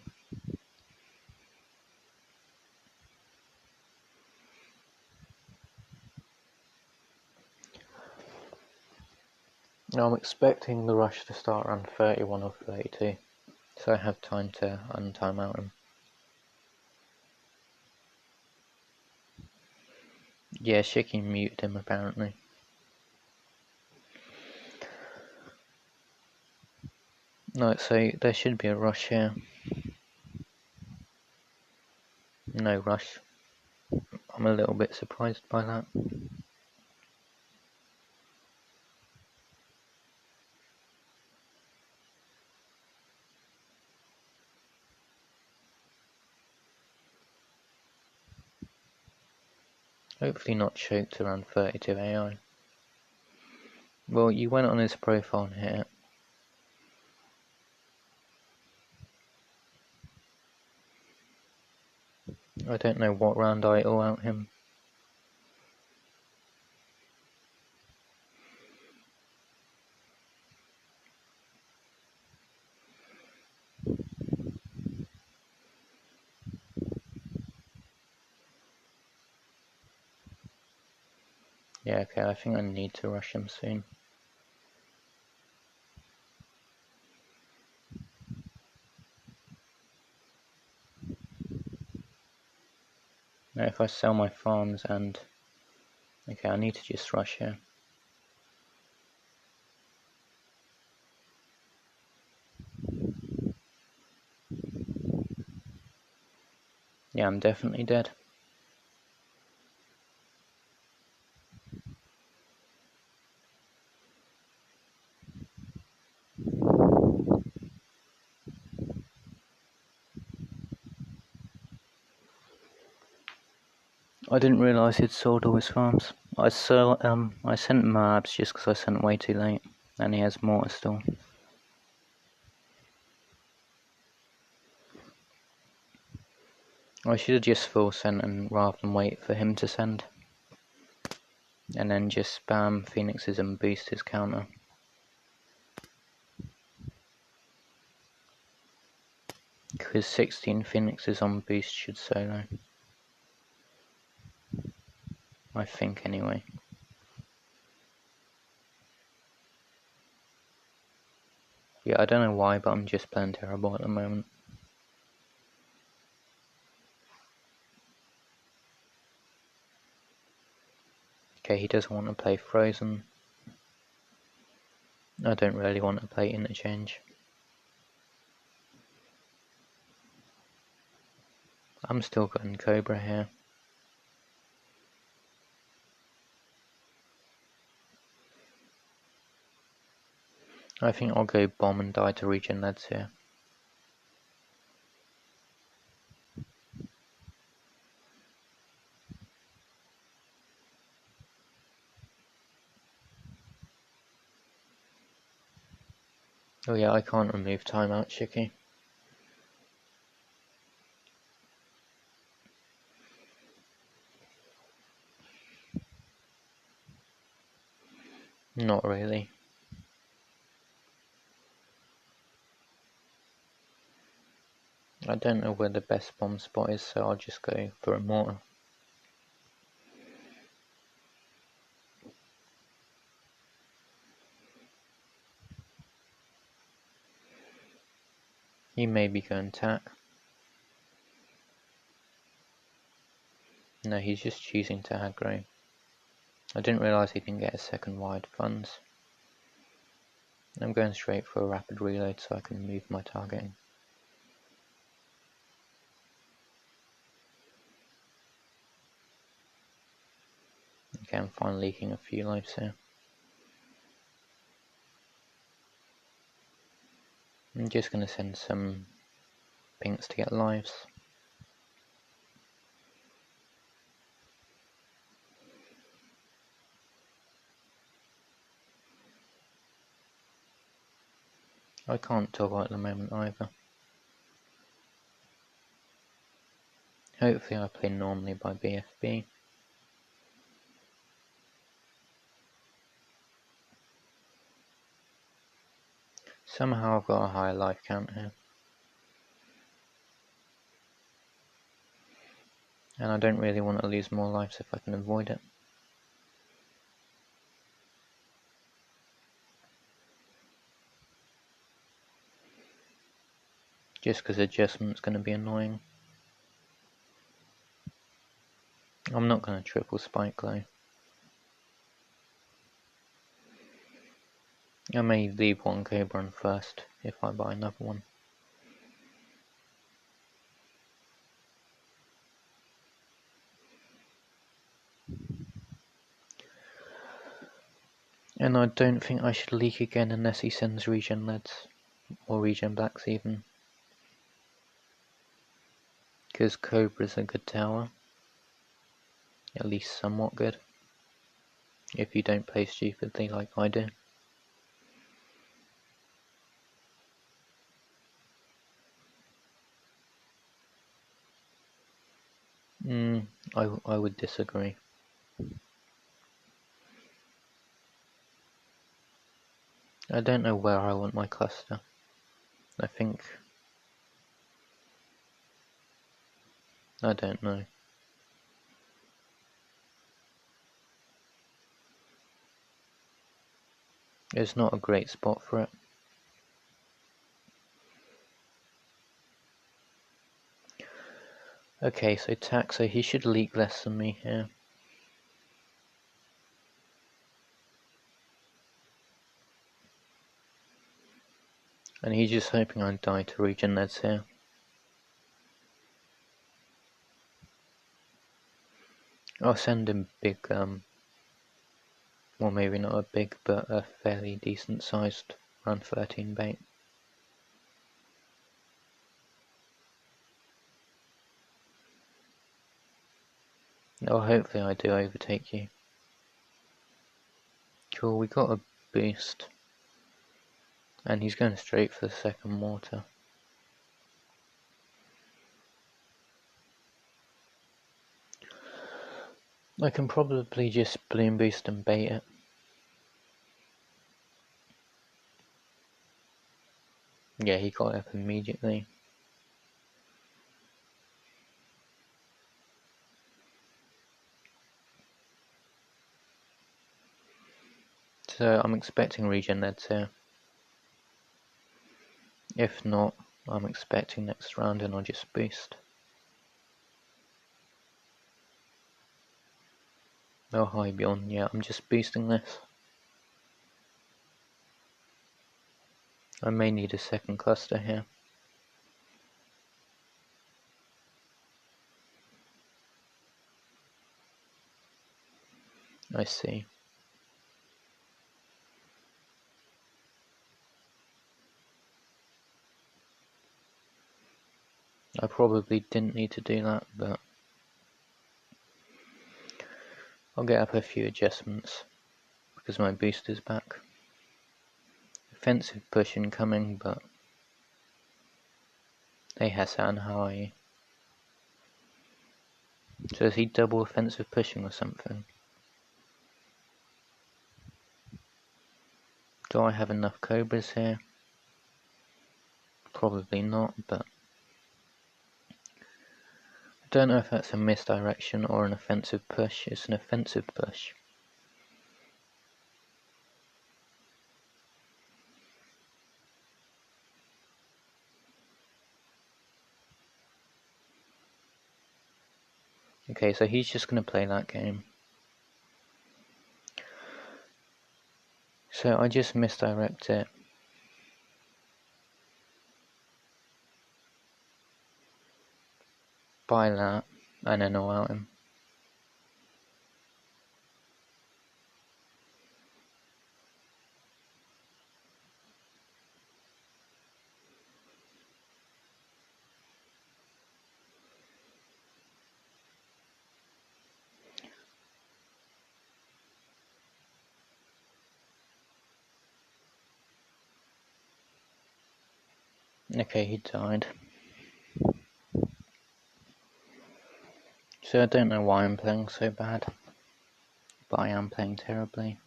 I'm expecting the rush to start around 31 or 32, so I have time to untime out him. Yeah, Shiki muted him apparently. No, so there should be a rush here. no rush. I'm a little bit surprised by that. Hopefully not choked around 32 AI. Well, you went on his profile and hit it. I don't know what round I all out him. Yeah, okay, I think I need to rush him soon. Now if I sell my farms and... Okay, I need to just rush here. Yeah, I'm definitely dead. I didn't realise he'd sold all his farms. I sent Moabs just because I sent way too late, and he has mortar still. I should have just full sent and rather than wait for him to send. And then just spam phoenixes and boost his counter. Because 16 phoenixes on boost should solo. I think anyway. Yeah, I don't know why, but I'm just playing terrible at the moment. Okay, he doesn't want to play Frozen. I don't really want to play Interchange. I'm still going Cobra here. I think I'll go bomb and die to regen leads here. Oh yeah, I can't remove timeout, Chicky. Not really. I don't know where the best bomb spot is, so I'll just go for a mortar. He may be going tack. No, he's just choosing to aggro. I didn't realise he didn't get a second wide funds. I'm going straight for a rapid reload so I can move my targeting. Okay, I'm fine leaking a few lives here. I'm just going to send some pinks to get lives. I can't toggle at the moment either. Hopefully I play normally by BFB. Somehow I've got a higher life count here. And I don't really want to lose more lives if I can avoid it. Just because adjustment's going to be annoying. I'm not going to triple spike though. I may leave one Cobra on first if I buy another one. And I don't think I should leak again unless he sends regen leads, or regen blacks even. Because Cobra's a good tower. At least somewhat good. If you don't play stupidly like I do. I would disagree. I don't know where I want my cluster. I don't know. It's not a great spot for it. Okay, so Taxo, he should leak less than me here. And he's just hoping I die to regen leads here. I'll send him big, well maybe not a big, but a fairly decent sized run 13 bait. Oh, hopefully I do overtake you. Cool, we got a boost. And he's going straight for the second mortar. I can probably just bloom boost and bait it. Yeah, he got up immediately. So I'm expecting regen leads here. If not, I'm expecting next round and I'll just boost. Oh hi Bjorn, yeah, I'm just boosting this. I may need a second cluster here. I see. I probably didn't need to do that, but I'll get up a few adjustments because my boost is back. Offensive push incoming, but hey Hassan, how are you? So is he double offensive pushing or something? Do I have enough cobras here? Probably not, but I don't know if that's a misdirection or an offensive push. It's an offensive push. Okay, so he's just going to play that game. So I just misdirect it. Buy that, and then I'll out him. Okay, he died. So I don't know why I'm playing so bad, but I am playing terribly.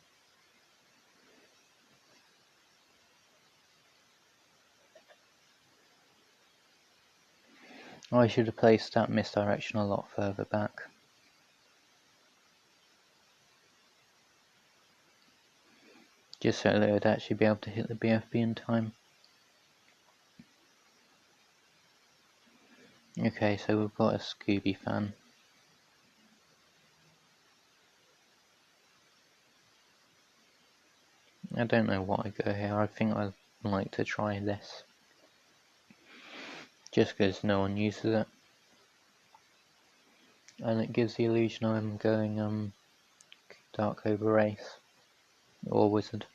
I should have placed that misdirection a lot further back. Just so they would actually be able to hit the BFB in time. Okay, so we've got a Scooby fan. I don't know what I go here. I think I'd like to try this. Just because no one uses it. And it gives the illusion I'm going Dark Cobra Race. or wizard.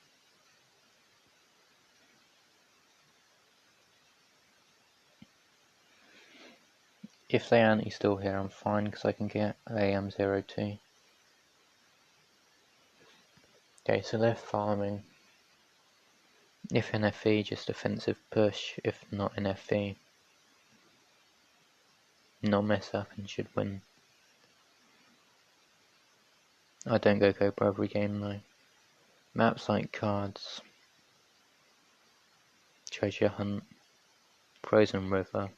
If they aren't still here, I'm fine because I can get AM02. Okay, so they're farming. If in FE, just offensive push. If not in FE, not mess up and should win. I don't go Cobra every game though. Maps like cards, treasure hunt, frozen river.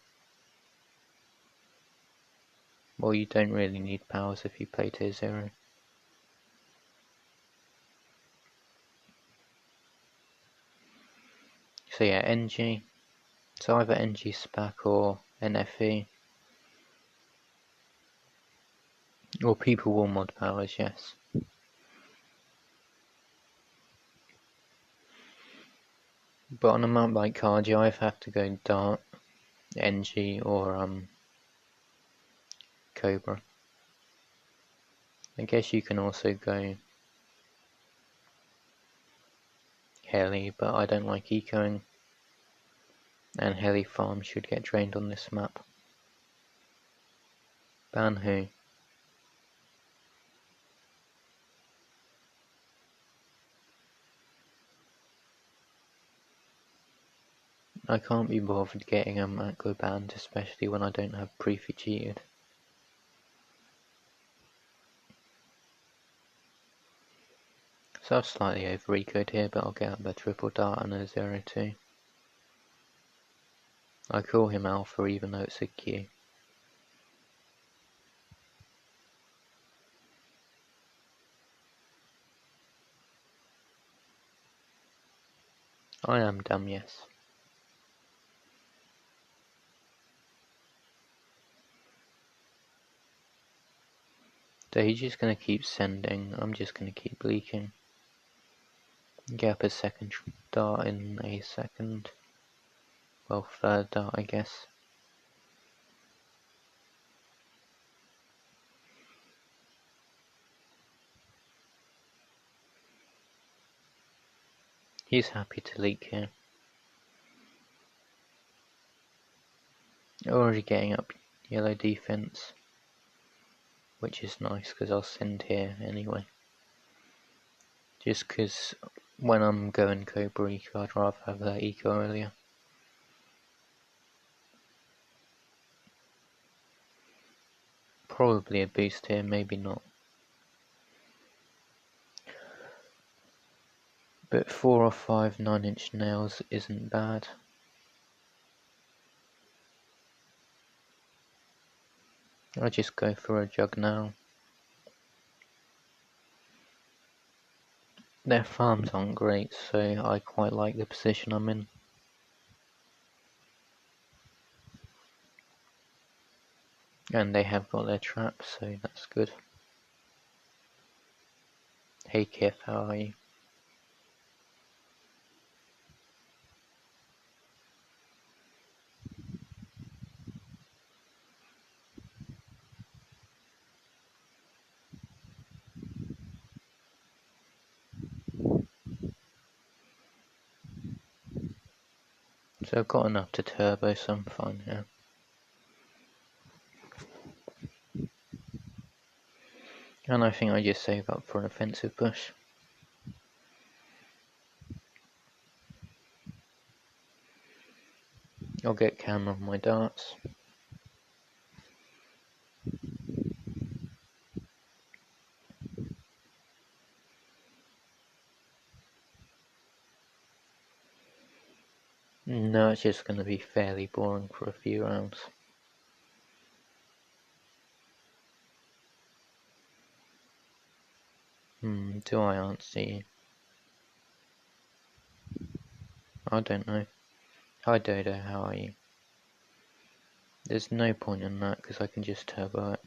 Well, you don't really need powers if you play tier 0. So yeah, NG. So either NG SPAC or NFE. Or people will mod powers, yes. But on a map like card, you either have to go Dart, NG, or Cobra. I guess you can also go Heli, but I don't like ecoing. And Heli farm should get drained on this map. Ban who? I can't be bothered getting a macro banned, especially when I don't have Prefi cheated. So I've slightly over-ecoed here, but I'll get up a triple dart and a 0-2. I call him Alpha even though it's a Q. I am dumb, yes. So he's just going to keep sending, I'm just going to keep leaking. Get up a second dart in a second. Well, third dart, I guess. He's happy to leak here. Already getting up yellow defense, which is nice because I'll send here anyway. Just because when I'm going Cobra Eco, I'd rather have that Eco earlier. Probably a boost here, maybe not. But 4 or 5 9-inch nails isn't bad. I'll just go for a jug now. Their farms aren't great, so I quite like the position I'm in. And they have got their traps, so that's good. Hey Kif, how are you? So I've got enough to turbo, so I'm fine here. And I think I just save up for an offensive push. I'll get camera on my darts. No, it's just going to be fairly boring for a few rounds. Do I answer you? I don't know. Hi Dodo, how are you? There's no point in that because I can just turbo it.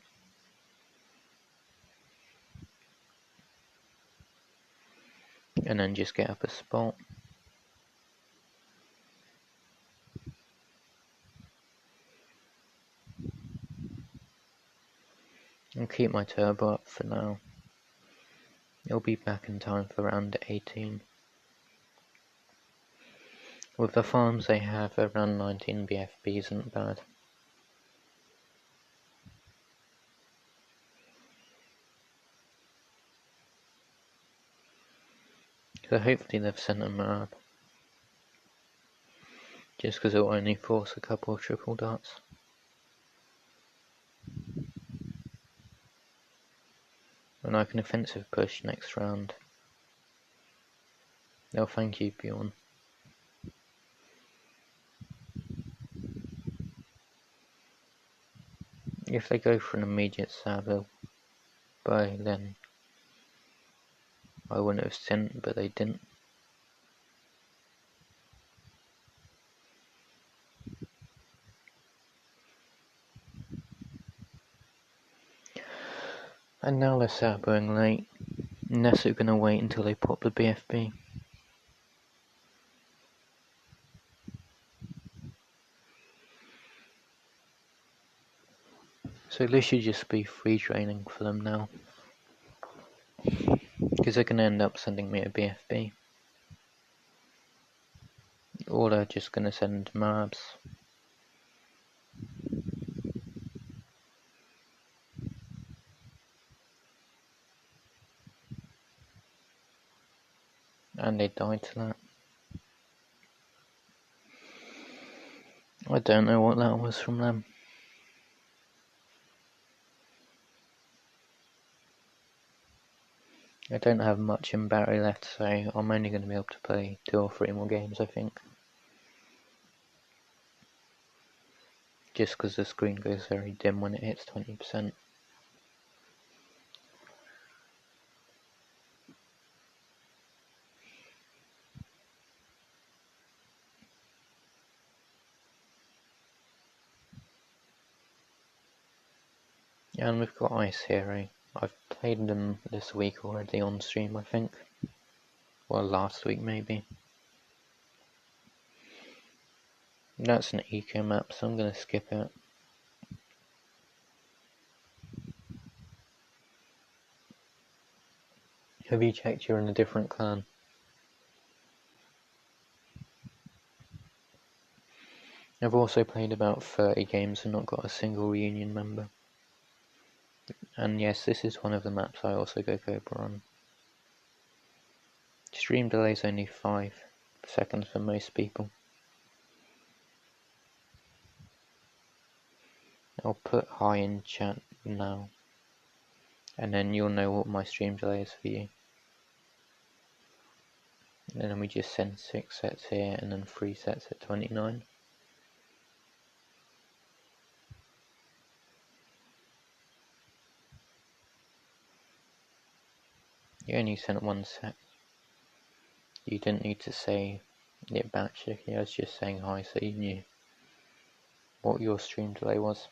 And then just get up a spot. And keep my turbo up for now. It'll be back in time for round 18. With the farms they have, around 19 BFB isn't bad. So hopefully they've sent a Moab. Just because it'll only force a couple of triple darts. And I can offensive push next round. No, thank you, Bjorn. If they go for an immediate Savile buy, then I wouldn't have sent, but they didn't. And now they're saboing late, unless they're going to wait until they pop the BFB. So this should just be free training for them now. Because they're going to end up sending me a BFB. Or they're just going to send Moabs. And they died to that. I don't know what that was from them. I don't have much in battery left, so I'm only going to be able to play 2 or 3 more games, I think. Just because the screen goes very dim when it hits 20%. Yeah, and we've got Ice Hero. I've played them this week already on stream, I think. Well, last week maybe. That's an eco map, so I'm going to skip it. Have you checked you're in a different clan? I've also played about 30 games and not got a single reunion member. And yes, this is one of the maps I also go Cobra on. Stream delay is only 5 seconds for most people. I'll put hi in chat now, and then you'll know what my stream delay is for you. And then we just send 6 sets here and then 3 sets at 29. You only sent 1 set. You didn't need to say it back, Chicky. I was just saying hi so you knew what your stream delay was.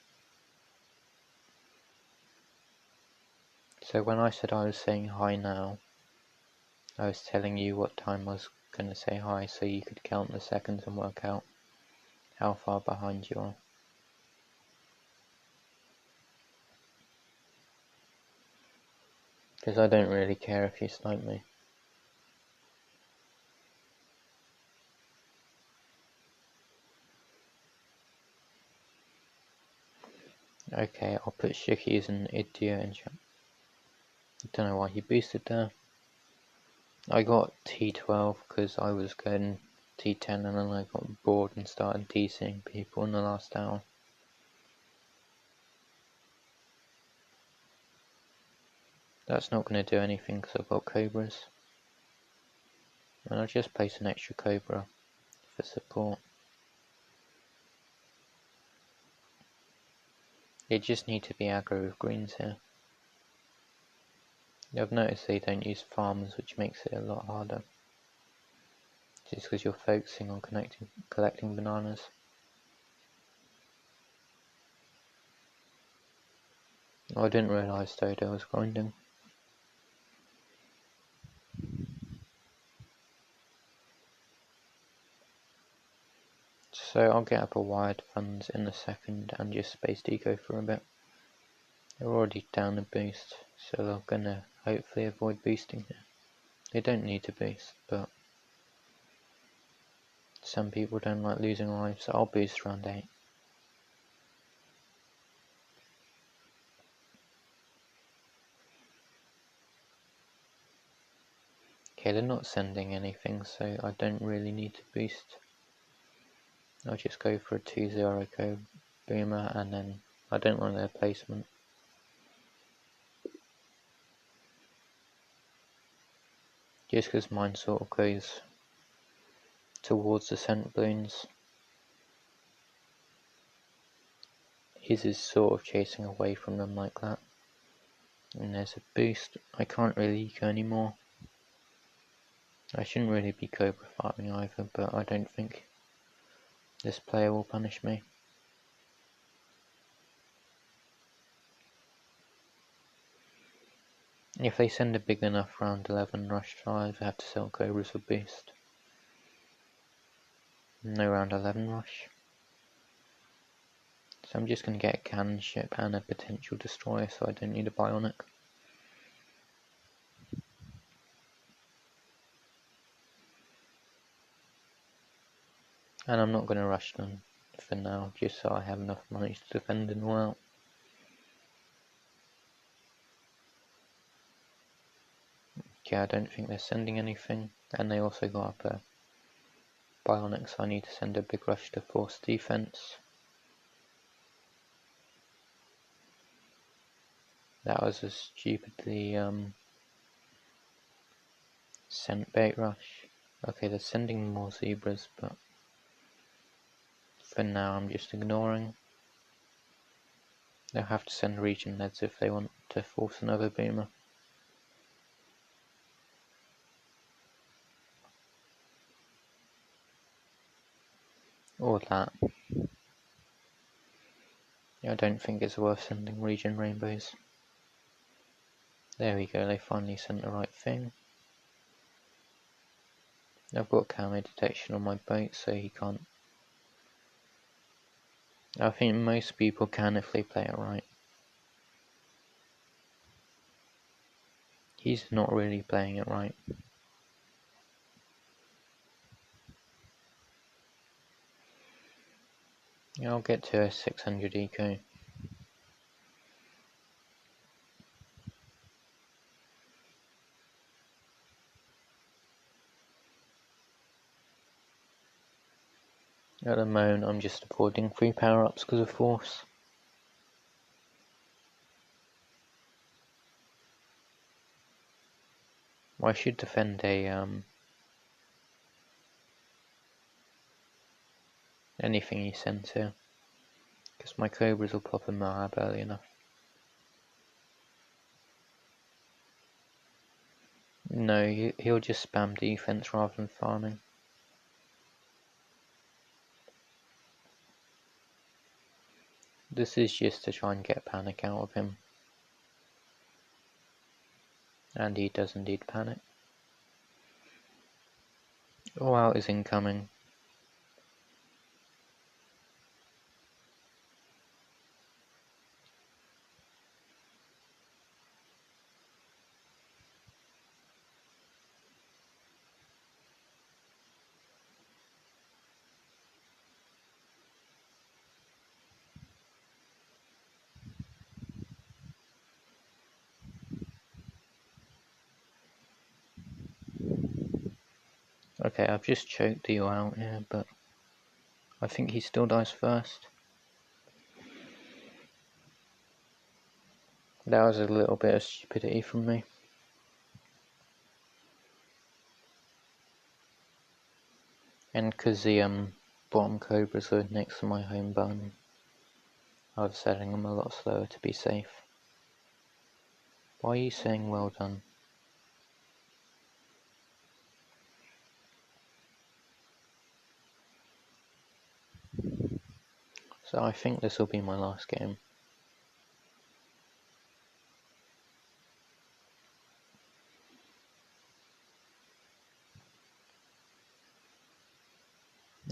So when I said I was saying hi now, I was telling you what time I was going to say hi so you could count the seconds and work out how far behind you are. Because I don't really care if you snipe me. Okay, I'll put Shiki as an idiot in chat. I don't know why he boosted there. I got T12 because I was going T10 and then I got bored and started DCing people in the last hour. That's not going to do anything because I've got Cobras. And I'll just place an extra Cobra for support. They just need to be aggro with greens here. I've noticed they don't use farmers, which makes it a lot harder. Just because you're focusing on collecting bananas. Oh, I didn't realise Dodo was grinding. So I'll get up a wired funds in a second and just space deco for a bit. They're already down a boost. So they're gonna hopefully avoid boosting here. They don't need to boost, but some people don't like losing lives, so I'll boost round 8. Okay, they're not sending anything, so I don't really need to boost. I'll just go for a 2-0 code boomer, and then I don't like their placement. Just because mine sort of goes towards the scent balloons. His is sort of chasing away from them like that. And there's a boost. I can't really eco anymore. I shouldn't really be cobra farming either, but I don't think this player will punish me. If they send a big enough round 11 rush, I'll either have to sell cobras for boost. No round 11 rush. So I'm just going to get a cannon ship and a potential destroyer, so I don't need a bionic. And I'm not going to rush them for now, just so I have enough money to defend and all out. Okay, I don't think they're sending anything, and they also got up a bionic, so I need to send a big rush to force defense. That was a stupidly sent bait rush. Okay, they're sending more zebras, but for now I'm just ignoring. They'll have to send region leads if they want to force another boomer. Or that. I don't think it's worth sending region rainbows. There we go, they finally sent the right thing. I've got camo detection on my boat, so he can't. I think most people can if they play it right. He's not really playing it right. I'll get to a 600 eco. At the moment I'm just avoiding 3 power-ups because of force. I should defend a anything he sends here, because my cobras will pop a Moab early enough. No, he'll just spam defense rather than farming. This is just to try and get panic out of him. And he does indeed panic. All out is incoming. Okay, I've just choked you out here, but I think he still dies first. That was a little bit of stupidity from me. And because the bottom cobras are next to my home bun, I was setting them a lot slower to be safe. Why are you saying well done? So I think this will be my last game.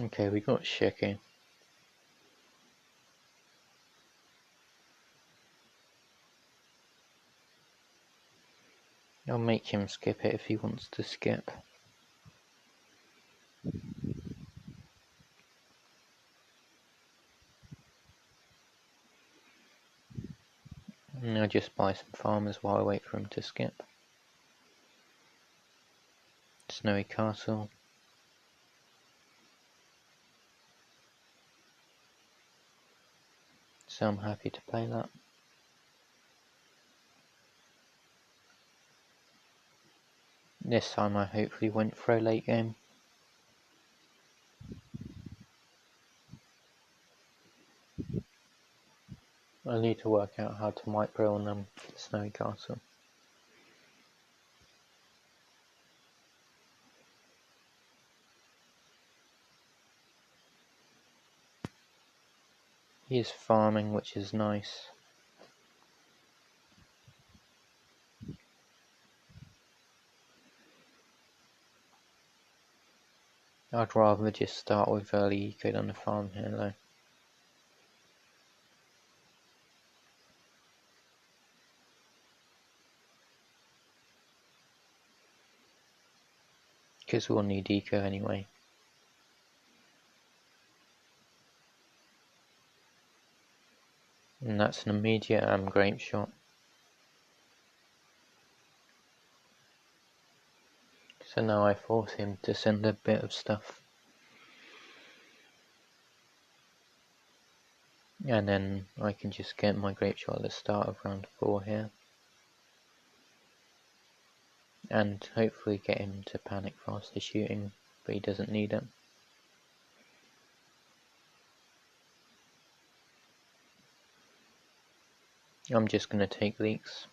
Okay, we got Shiki. I'll make him skip it if he wants to skip. And I'll just buy some farmers while I wait for him to skip. Snowy Castle. So I'm happy to play that. This time I hopefully won't throw late game. I need to work out how to micro on Snowy Castle. He is farming, which is nice. I'd rather just start with early eco than a farm here though. Because we'll need eco anyway. And that's an immediate grape shot. So now I force him to send a bit of stuff. And then I can just get my grape shot at the start of round 4 here. And hopefully get him to panic faster shooting, but he doesn't need it. I'm just going to take leaks.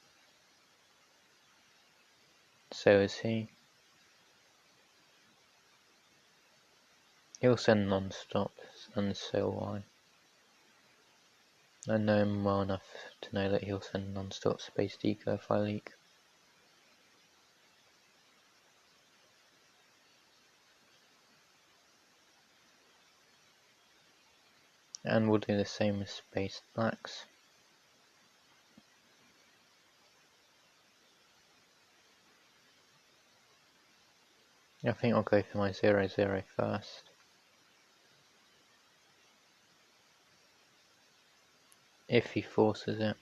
So is he. He'll send non-stop, and so will I. I know him well enough to know that he'll send non-stop space deco if I leak. And we'll do the same with space blacks. I think I'll go for my 0-0 first. If he forces it.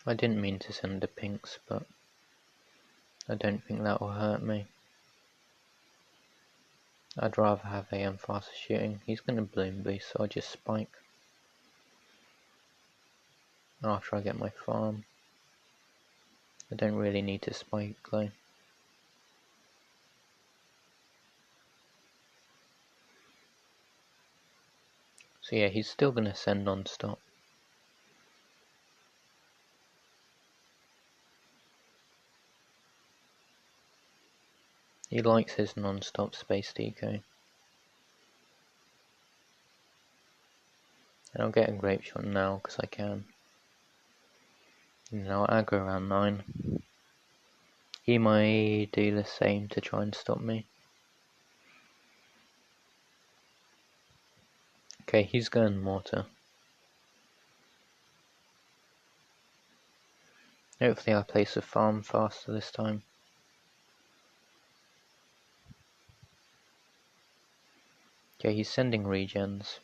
I didn't mean to send the pinks, but I don't think that will hurt me. I'd rather have AM faster shooting. He's going to bloom boost, so I'll just spike. After I get my farm. I don't really need to spike though. So yeah, he's still going to send non-stop. He likes his non-stop space deco. And I'll get a grape shot now because I can. And I'll aggro around 9. He might do the same to try and stop me. Okay, he's going mortar. Hopefully I place a farm faster this time. Okay, he's sending regens.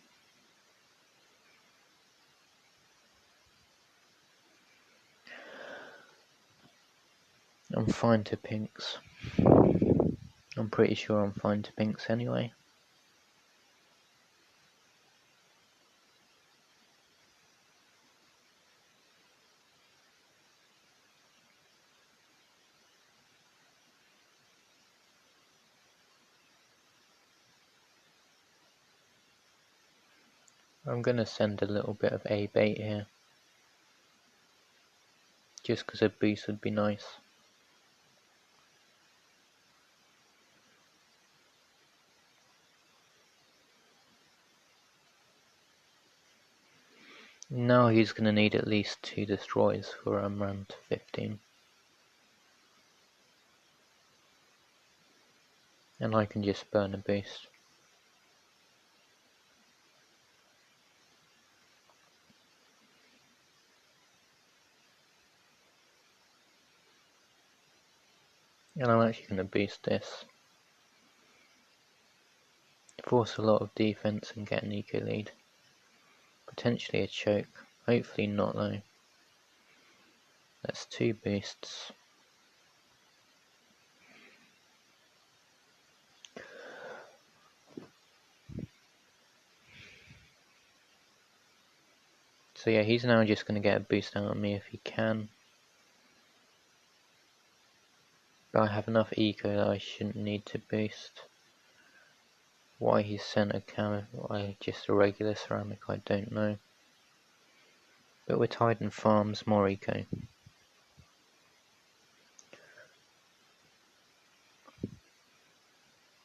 I'm fine to pinks. I'm pretty sure I'm fine to pinks anyway. I'm gonna send a little bit of A bait here. Just because a boost would be nice. Now he's gonna need at least 2 destroys for round 15. And I can just burn a boost. And I'm actually going to boost this. Force a lot of defense and get an eco lead. Potentially a choke. Hopefully not though. That's 2 boosts. So yeah, he's now just going to get a boost out of me if he can. But I have enough eco that I shouldn't need to boost. Why he sent just a regular ceramic, I don't know. But we're tied in farms, more eco.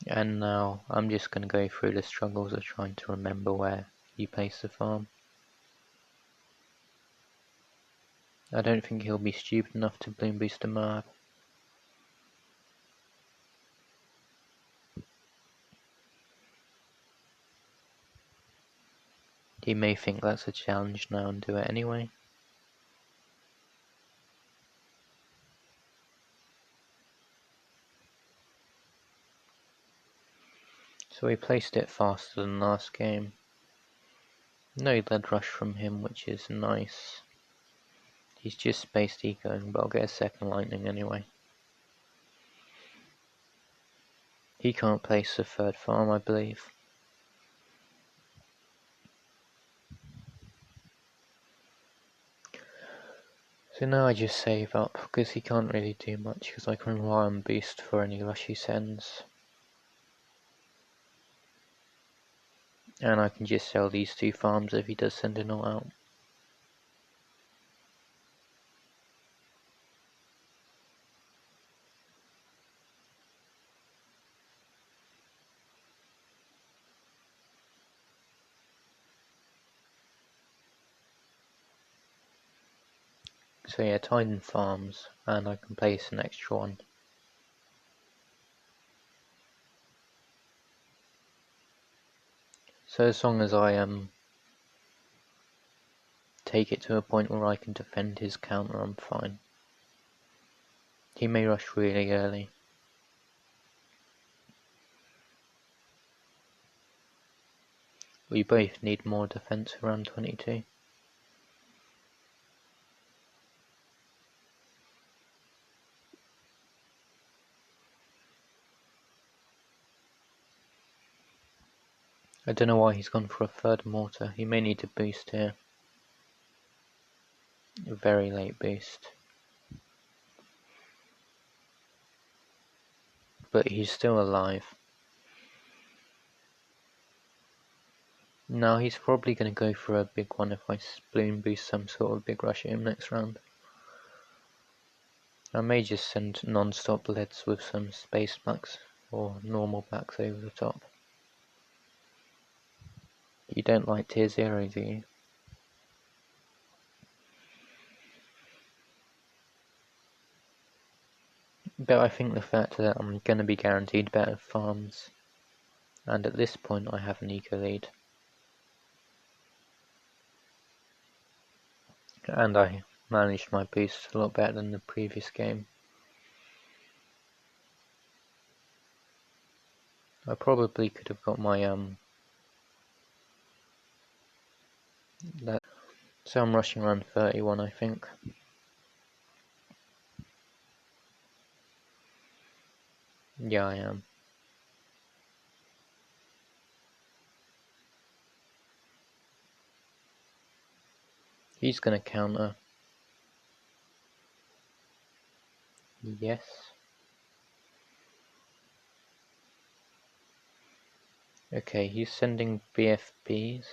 And now I'm just going to go through the struggles of trying to remember where you place the farm. I don't think he'll be stupid enough to bloom boost a Moab. He may think that's a challenge now and do it anyway. So we placed it faster than last game. No lead rush from him, which is nice. He's just spaced ecoing, but I'll get a second lightning anyway. He can't place the 3rd farm, I believe. So now I just save up, because he can't really do much, because I can rely on boost for any rush he sends. And I can just sell these 2 farms if he does send it all out. So yeah, Titan farms, and I can place an extra one. So as long as I take it to a point where I can defend his counter, I'm fine. He may rush really early. We both need more defense around 22. I don't know why he's gone for a 3rd mortar. He may need to boost here. A very late boost. But he's still alive. Now he's probably going to go for a big one if I bloom boost some sort of big rush at him next round. I may just send non-stop leads with some space backs or normal backs over the top. You don't like tier 0, do you? But I think the fact that I'm going to be guaranteed better farms, and at this point I have an eco lead. And I managed my boosts a lot better than the previous game. I probably could have got my so I'm rushing around 31, I think. Yeah, I am. He's gonna counter. Yes. Okay, he's sending BFBs.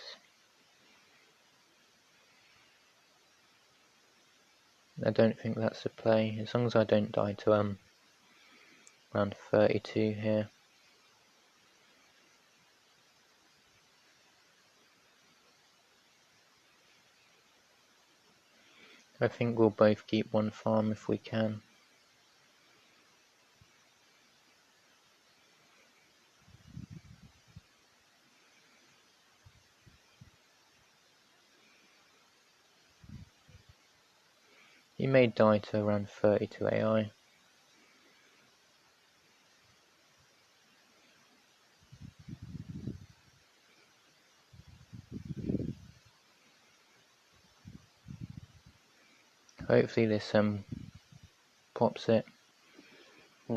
I don't think that's a play, as long as I don't die to around 32 here. I think we'll both keep one farm if we can. He may die to around 32 AI. Hopefully this pops it.